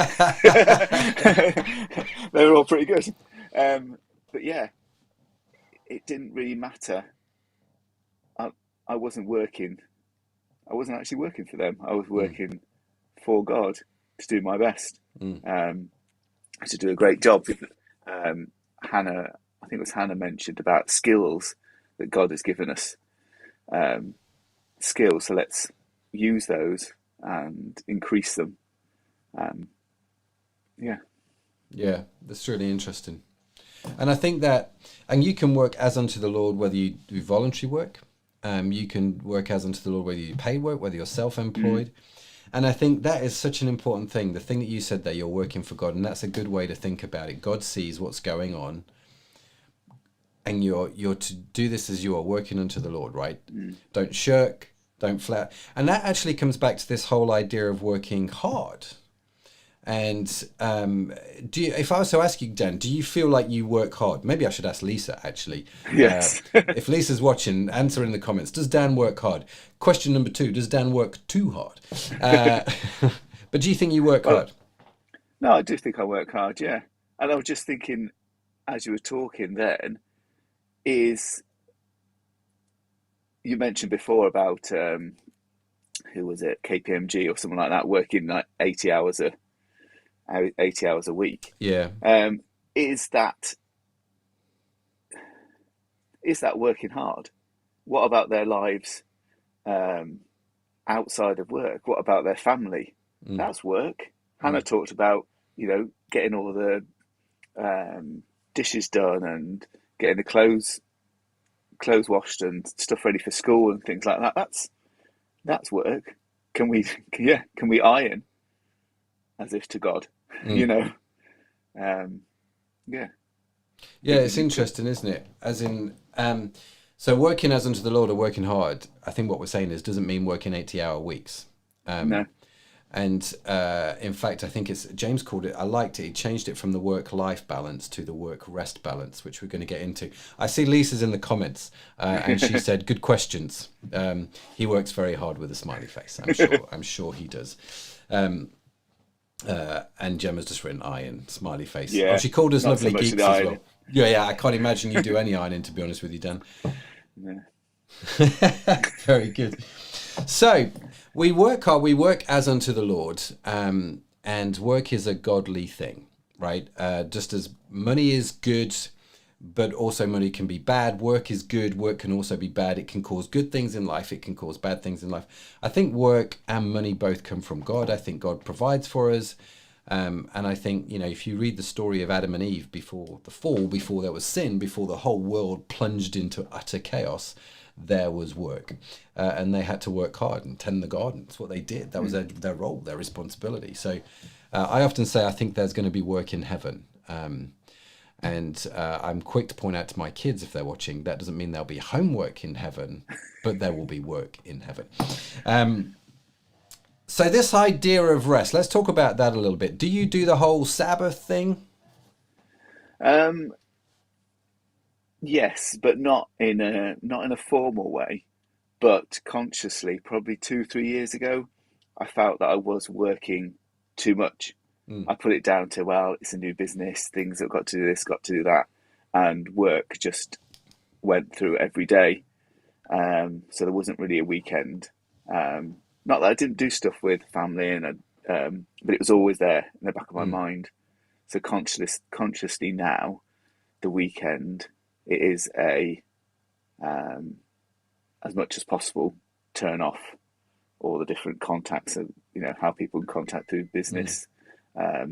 They were all pretty good. But yeah, it didn't really matter. I wasn't actually working for them. I was working for God to do my best, to do a great job. Hannah, I think it was Hannah, mentioned about skills that God has given us. Skills, so let's use those and increase them. Yeah, that's really interesting. And I think that, and you can work as unto the Lord whether you do voluntary work. You can work as unto the Lord whether you do paid work, whether you're self-employed. And I think that is such an important thing. The thing that you said there, you're working for God, and that's a good way to think about it. God sees what's going on, and you're to do this as you are working unto the Lord, right? Don't shirk, don't flat. And that actually comes back to this whole idea of working hard. And if I was to ask you, Dan, do you feel like you work hard? Maybe I should ask Lisa, actually. Yes. If Lisa's watching, answer in the comments. Does Dan work hard? Question number 2, does Dan work too hard? But do you think you work hard? No, I do think I work hard, yeah. And I was just thinking, as you were talking then, you mentioned before about, who was it, KPMG or something like that, working like 80 hours a week. Yeah. Is that working hard? What about their lives outside of work? What about their family? That's work. Hannah talked about, getting all the dishes done and getting the clothes washed and stuff ready for school and things like that. That's work. Can we iron as if to God? Yeah. Yeah, it's interesting, isn't it? As in, so working as unto the Lord or working hard, I think what we're saying is doesn't mean working 80-hour weeks. No. And in fact, I think James called it, I liked it, he changed it from the work-life balance to the work-rest balance, which we're going to get into. I see Lisa's in the comments, and she said, good questions. He works very hard with a smiley face, I'm sure he does. And Gemma's just written iron, smiley face. Yeah, she called us lovely so geeks as well. Yeah, I can't imagine you do any ironing, to be honest with you, Dan. Yeah. Very good. So, we work hard, we work as unto the Lord, and work is a godly thing, right? Just as money is good, but also money can be bad. Work is good, work can also be bad. It can cause good things in life, it can cause bad things in life. I think work and money both come from God. I think God provides for us. And I think, if you read the story of Adam and Eve before the fall, before there was sin, before the whole world plunged into utter chaos, there was work. And they had to work hard and tend the garden. That's what they did. That was their role, their responsibility. So I often say I think there's going to be work in heaven. And I'm quick to point out to my kids, if they're watching, that doesn't mean there'll be homework in heaven, but there will be work in heaven. So this idea of rest, let's talk about that a little bit. Do you do the whole Sabbath thing? Yes, but not in a formal way, but consciously. Probably 2-3 years ago, I felt that I was working too much. I put it down to, well, it's a new business, things have got to do this, got to do that, and work just went through every day. So there wasn't really a weekend. Not that I didn't do stuff with family, but it was always there in the back of my mind. So consciously now, the weekend, it is as much as possible, turn off all the different contacts of, how people can contact through business. I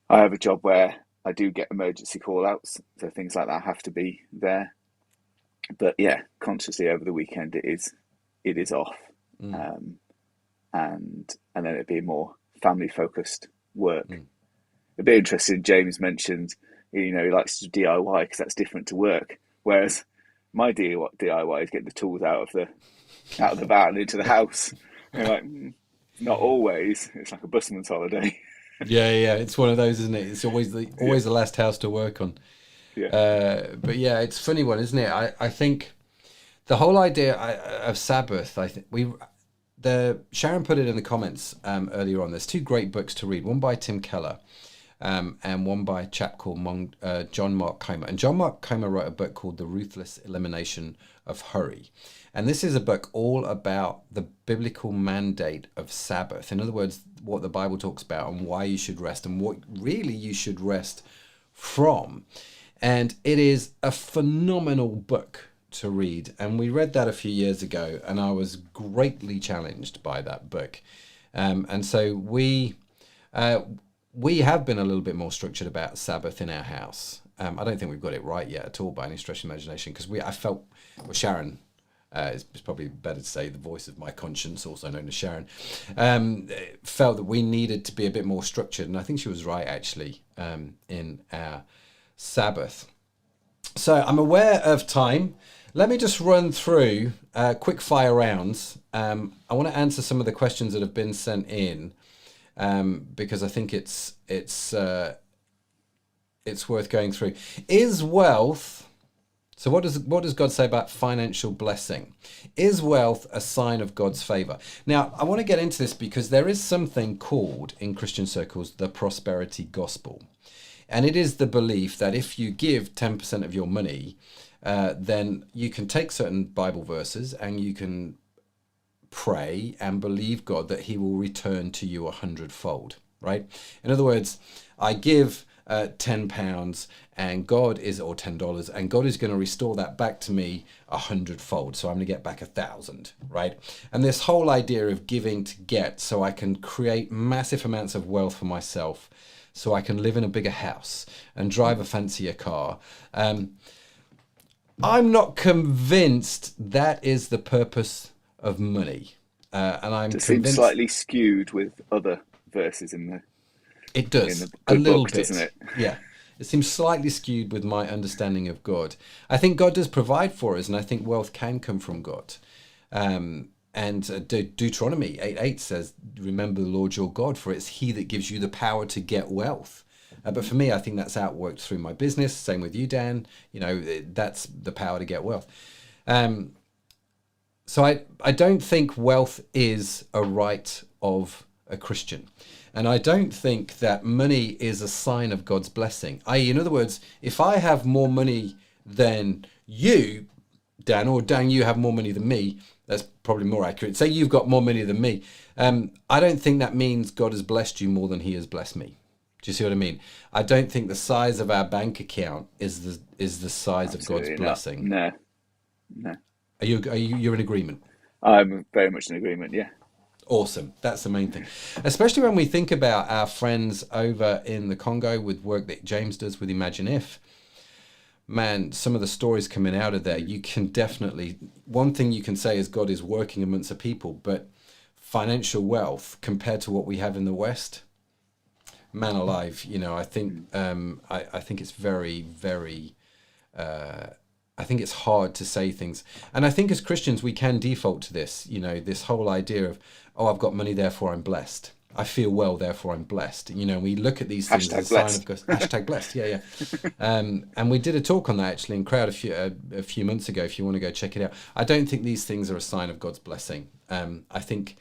have a job where I do get emergency call outs, so things like that have to be there. But yeah, consciously over the weekend it is off. And then it'd be more family focused work. It'd be interesting. James mentioned, he likes to do DIY because that's different to work. Whereas my DIY is getting the tools out of the van into the house. Not always. It's like a busman's holiday. Yeah. It's one of those, isn't it? It's always the last house to work on. Yeah. But yeah, it's a funny one, isn't it? I think the whole idea of Sabbath, Sharon put it in the comments earlier on. There's two great books to read. One by Tim Keller, and one by a chap called John Mark Comer. And John Mark Comer wrote a book called The Ruthless Elimination of Hurry. And this is a book all about the biblical mandate of Sabbath. In other words, what the Bible talks about and why you should rest and what really you should rest from. And it is a phenomenal book to read. And we read that a few years ago, and I was greatly challenged by that book. And so we have been a little bit more structured about Sabbath in our house. I don't think we've got it right yet at all by any stretch of imagination, because I felt, Sharon, it's probably better to say the voice of my conscience, also known as Sharon, felt that we needed to be a bit more structured. And I think she was right, actually, in our Sabbath. So I'm aware of time. Let me just run through quick fire rounds. I want to answer some of the questions that have been sent in, because I think it's worth going through. Is wealth... So what does God say about financial blessing? Is wealth a sign of God's favor? Now, I want to get into this because there is something called, in Christian circles, the prosperity gospel. And it is the belief that if you give 10% of your money, then you can take certain Bible verses and you can pray and believe God that he will return to you 100-fold, right? In other words, I give £10 and God is, or $10, and God is going to restore that back to me 100-fold. So I'm going to get back 1,000, right? And this whole idea of giving to get, so I can create massive amounts of wealth for myself, so I can live in a bigger house and drive a fancier car. I'm not convinced that is the purpose of money. And I'm convinced... It seems slightly skewed with other verses in the... It does, a little bit, doesn't it? Yeah, it seems slightly skewed with my understanding of God. I think God does provide for us, and I think wealth can come from God. And Deuteronomy 8:8 says, remember the Lord your God, for it's he that gives you the power to get wealth. But for me, I think that's outworked through my business. Same with you, Dan. That's the power to get wealth. So I don't think wealth is a right of a Christian. And I don't think that money is a sign of God's blessing. I.e., in other words, if I have more money than you, Dan, or Dan, you have more money than me, that's probably more accurate. Say you've got more money than me. I don't think that means God has blessed you more than he has blessed me. Do you see what I mean? I don't think the size of our bank account is the size Absolutely of God's blessing. No. You're in agreement? I'm very much in agreement, yeah. Awesome. That's the main thing. Especially when we think about our friends over in the Congo with work that James does with Imagine If. Man, some of the stories coming out of there, you can definitely... One thing you can say is God is working amongst the people, but financial wealth compared to what we have in the West, man alive, I think I think it's very, very... I think it's hard to say things. And I think as Christians, we can default to this, this whole idea of, I've got money, therefore I'm blessed. I feel well, therefore I'm blessed. We look at these things as a sign of God. Hashtag blessed, yeah. And we did a talk on that actually in Crowd a few months ago, if you want to go check it out. I don't think these things are a sign of God's blessing. I think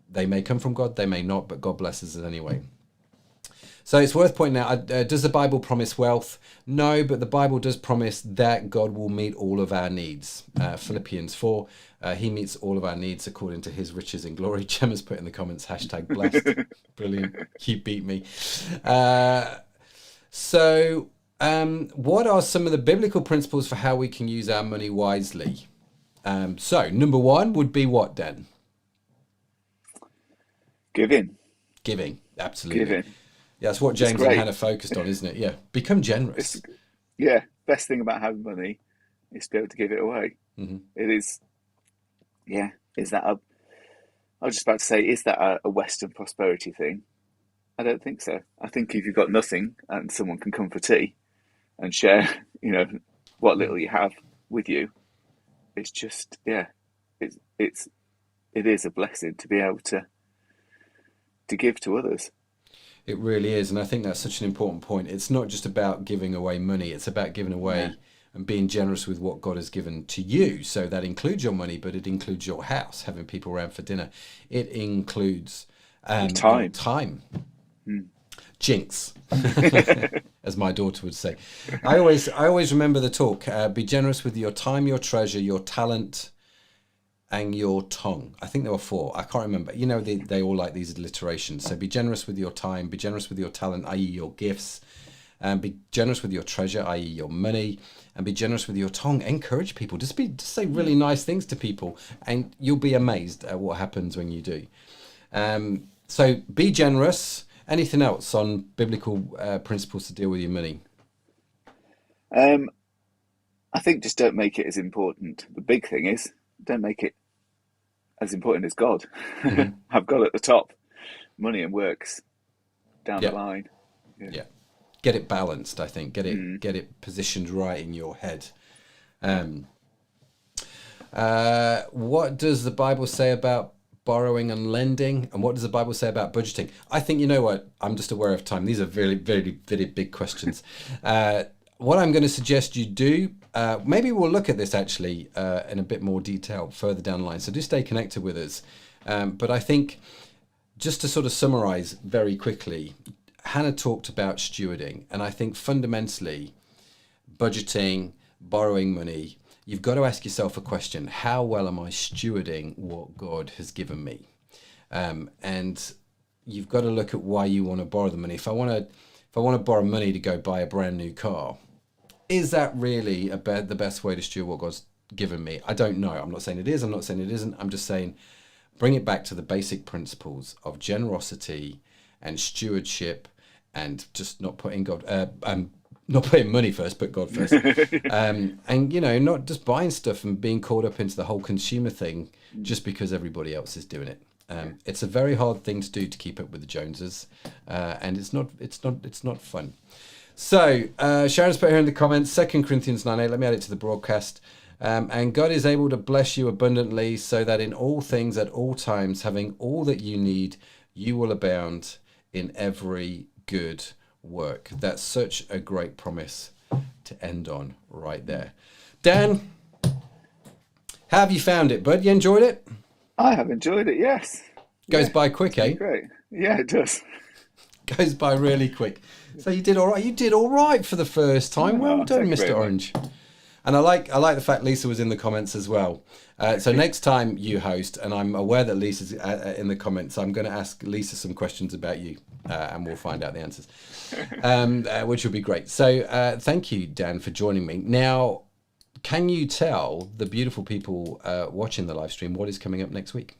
they may come from God, they may not, but God blesses us anyway. So it's worth pointing out, does the Bible promise wealth? No, but the Bible does promise that God will meet all of our needs. Philippians 4, he meets all of our needs according to his riches in glory. Gemma's put in the comments, #blessed. Brilliant. You beat me. So what are some of the biblical principles for how we can use our money wisely? So number one would be what, Dan? Giving. Absolutely. Giving. Yeah, that's what James and Hannah focused on, isn't it? Yeah, become generous. Best thing about having money is to be able to give it away. Mm-hmm. It is, is that I was just about to say, is that a Western prosperity thing? I don't think so. I think if you've got nothing and someone can come for tea and share, what little you have with you, it's just, it is a blessing to be able to give to others. It really is, and I think that's such an important point. It's not just about giving away money, it's about giving away and being generous with what God has given to you. So that includes your money, but it includes your house, having people around for dinner. It includes time. Jinx, as my daughter would say. I always remember the talk, be generous with your time, your treasure, your talent, and your tongue. I think there were 4. I can't remember. They all like these alliterations. So be generous with your time, be generous with your talent, i.e. your gifts, and be generous with your treasure, i.e. your money, and be generous with your tongue. Encourage people. Just say really nice things to people, and you'll be amazed at what happens when you do. So be generous. Anything else on biblical principles to deal with your money? I think just don't make it as important. The big thing is, don't make it as important as God. Mm-hmm. Have God at the top, money and works down the line. Yeah. Get it balanced, I think. Get it positioned right in your head. What does the Bible say about borrowing and lending? And what does the Bible say about budgeting? I think, I'm just aware of time. These are very, very, very big questions. What I'm going to suggest you do, maybe we'll look at this actually in a bit more detail further down the line. So do stay connected with us. But I think just to sort of summarize very quickly, Hannah talked about stewarding. And I think fundamentally, budgeting, borrowing money, you've got to ask yourself a question. How well am I stewarding what God has given me? And you've got to look at why you want to borrow the money. If I want to borrow money to go buy a brand new car, is that really the best way to steward what God's given me? I don't know. I'm not saying it is. I'm not saying it isn't. I'm just saying bring it back to the basic principles of generosity and stewardship, and just not putting not putting money first, but God first. And, not just buying stuff and being caught up into the whole consumer thing just because everybody else is doing it. It's a very hard thing to do, to keep up with the Joneses, and it's not fun. So Sharon's put here in the comments, 2 Corinthians 9:8. Let me add it to the broadcast. And God is able to bless you abundantly, so that in all things at all times, having all that you need, you will abound in every good work. That's such a great promise to end on right there. Dan, how have you found it, bud? You enjoyed it? I have enjoyed it, yes. Goes by quick, eh? Great. Yeah, it does. Goes by really quick. So you did all right. You did all right for the first time. Well done, Mr. Orange. And I like the fact Lisa was in the comments as well. So next time you host, and I'm aware that Lisa's in the comments, I'm going to ask Lisa some questions about you, and we'll find out the answers, which will be great. So thank you, Dan, for joining me. Now, can you tell the beautiful people watching the live stream what is coming up next week?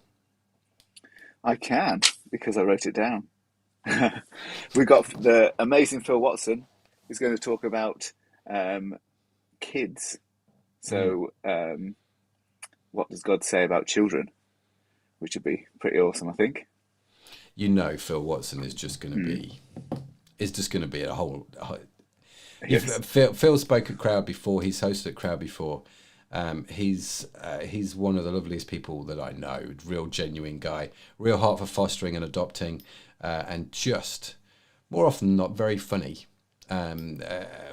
I can, because I wrote it down. We've got the amazing Phil Watson, who's going to talk about kids. So what does God say about children? Which would be pretty awesome, I think. Phil Watson is just going to be, a whole Yes. Phil spoke at Crowd before. He's hosted at Crowd before. He's one of the loveliest people that I know. Real genuine guy. Real heart for fostering and adopting, and just more often than not very funny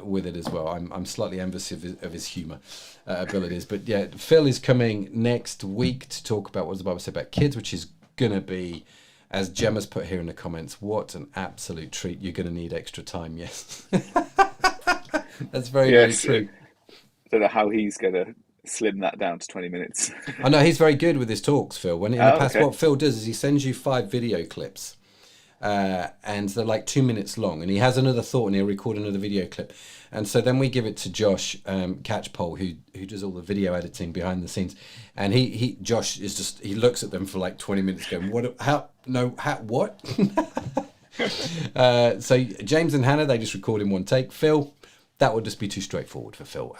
with it as well. I'm slightly envious of his humour abilities. But yeah, Phil is coming next week to talk about what does the Bible say about kids, which is gonna be As Gemma's put here in the comments, what an absolute treat. You're going to need extra time, yes. That's very, very true. I don't know how he's going to slim that down to 20 minutes. I know, he's very good with his talks, Phil. When in the past, what Phil does is he sends you 5 video clips. And they're like 2 minutes long, and he has another thought and he'll record another video clip, and so then we give it to Josh Catchpole, who does all the video editing behind the scenes, and Josh is just, he looks at them for like 20 minutes going, what? So James and Hannah, they just record in one take. Phil, that would just be too straightforward for Phil,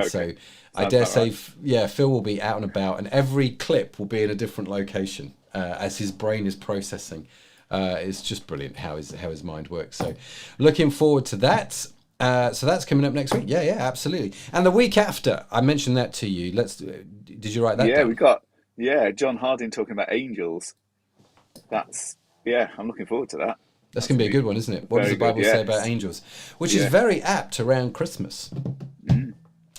so I dare say Phil will be out and about, and every clip will be in a different location as his brain is processing. It's just brilliant how his mind works. So looking forward to that. So that's coming up next week. Yeah, absolutely. And the week after, I mentioned that to you. Did you write that down? We got John Harding talking about angels. I'm looking forward to that. That's going to be a good one, isn't it? What does the Bible say about angels? Which is very apt around Christmas.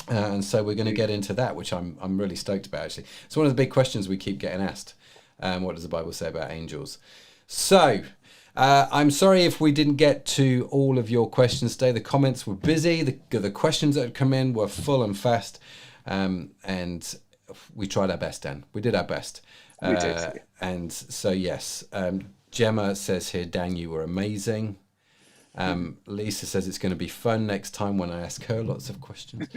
And so we're going to get into that, which I'm really stoked about, actually. It's one of the big questions we keep getting asked. What does the Bible say about angels? So, I'm sorry if we didn't get to all of your questions today. The comments were busy. The questions that had come in were full and fast. And we tried our best, Dan. We did our best. We did. Yeah. And so, yes. Gemma says here, Dan, you were amazing. Lisa says it's going to be fun next time when I ask her lots of questions,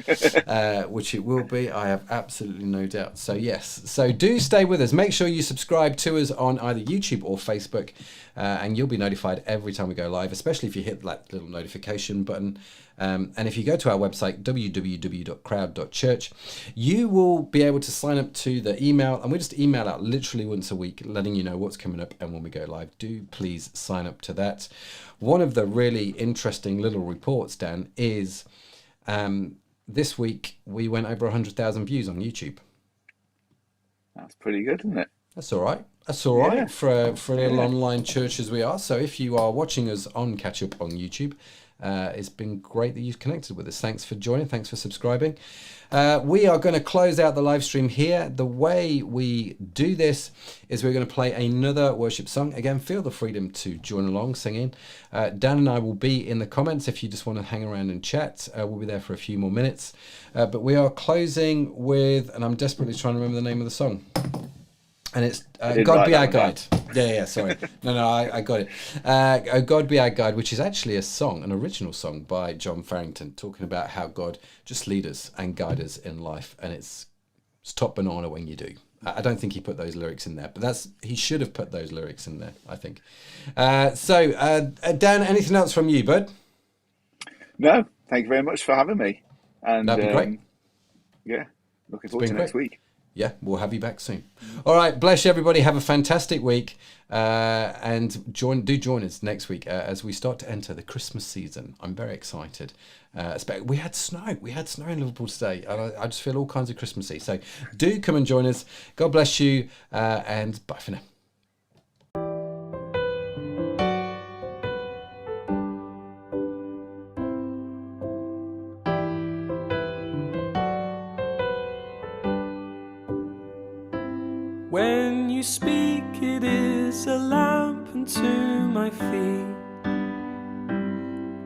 which it will be. I have absolutely no doubt. So yes, so do stay with us. Make sure you subscribe to us on either YouTube or Facebook, and you'll be notified every time we go live, especially if you hit that little notification button. And if you go to our website, www.crowd.church, you will be able to sign up to the email, and we just email out literally once a week, letting you know what's coming up and when we go live. Do please sign up to that. One of the really interesting little reports, Dan, is this week we went over 100,000 views on YouTube. That's pretty good, isn't it? That's all right. That's all right for a little online church as we are. So if you are watching us on Catch Up on YouTube, it's been great that you've connected with us. Thanks for joining. Thanks for subscribing. We are going to close out the live stream here. The way we do this is we're going to play another worship song. Again, feel the freedom to join along singing. Dan and I will be in the comments if you just want to hang around and chat. We'll be there for a few more minutes. But we are closing with, and I'm desperately trying to remember the name of the song. And it's God Be Our Guide. Yeah, sorry. No, I got it. Oh, God Be Our Guide, which is actually a song, an original song by John Farrington, talking about how God just lead us and guide us in life. And it's top banana when you do. I don't think he put those lyrics in there, but he should have put those lyrics in there, I think. So, Dan, anything else from you, bud? No, thank you very much for having me. And that'd be great. Yeah, looking forward to next week. Yeah, we'll have you back soon. All right, bless you, everybody. Have a fantastic week, and join us next week as we start to enter the Christmas season. I'm very excited. We had snow. We had snow in Liverpool today, and I just feel all kinds of Christmassy. So do come and join us. God bless you, and bye for now. When you speak, it is a lamp unto my feet,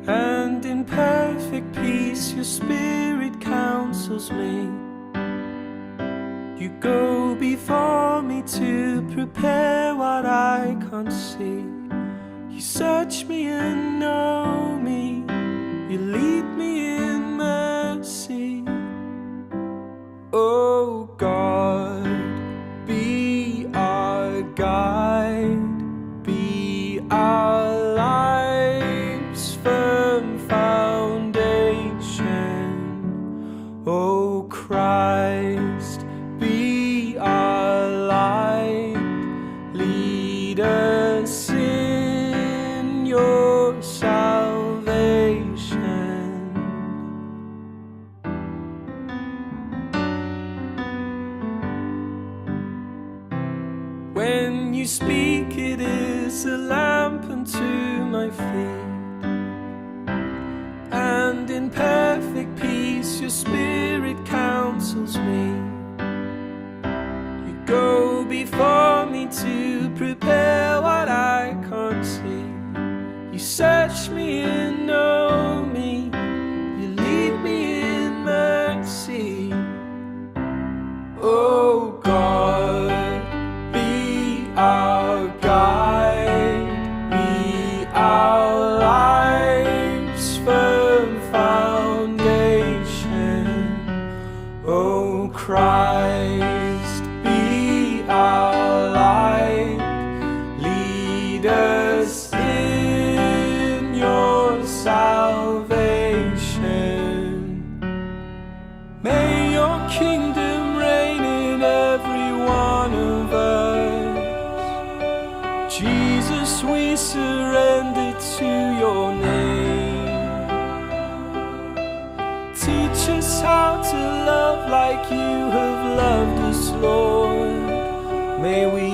and in perfect peace your spirit counsels me. You go before me to prepare what I can't see. You search me and know me. You lead me in mercy. Oh God, be our guide, be our life's firm foundation. Oh Christ, be our light, lead us in your salvation. When you speak, it is a lamp unto my feet, and in perfect peace your spirit counsels me. You go before me to prepare what I Teach us how to love like you have loved us, Lord. May we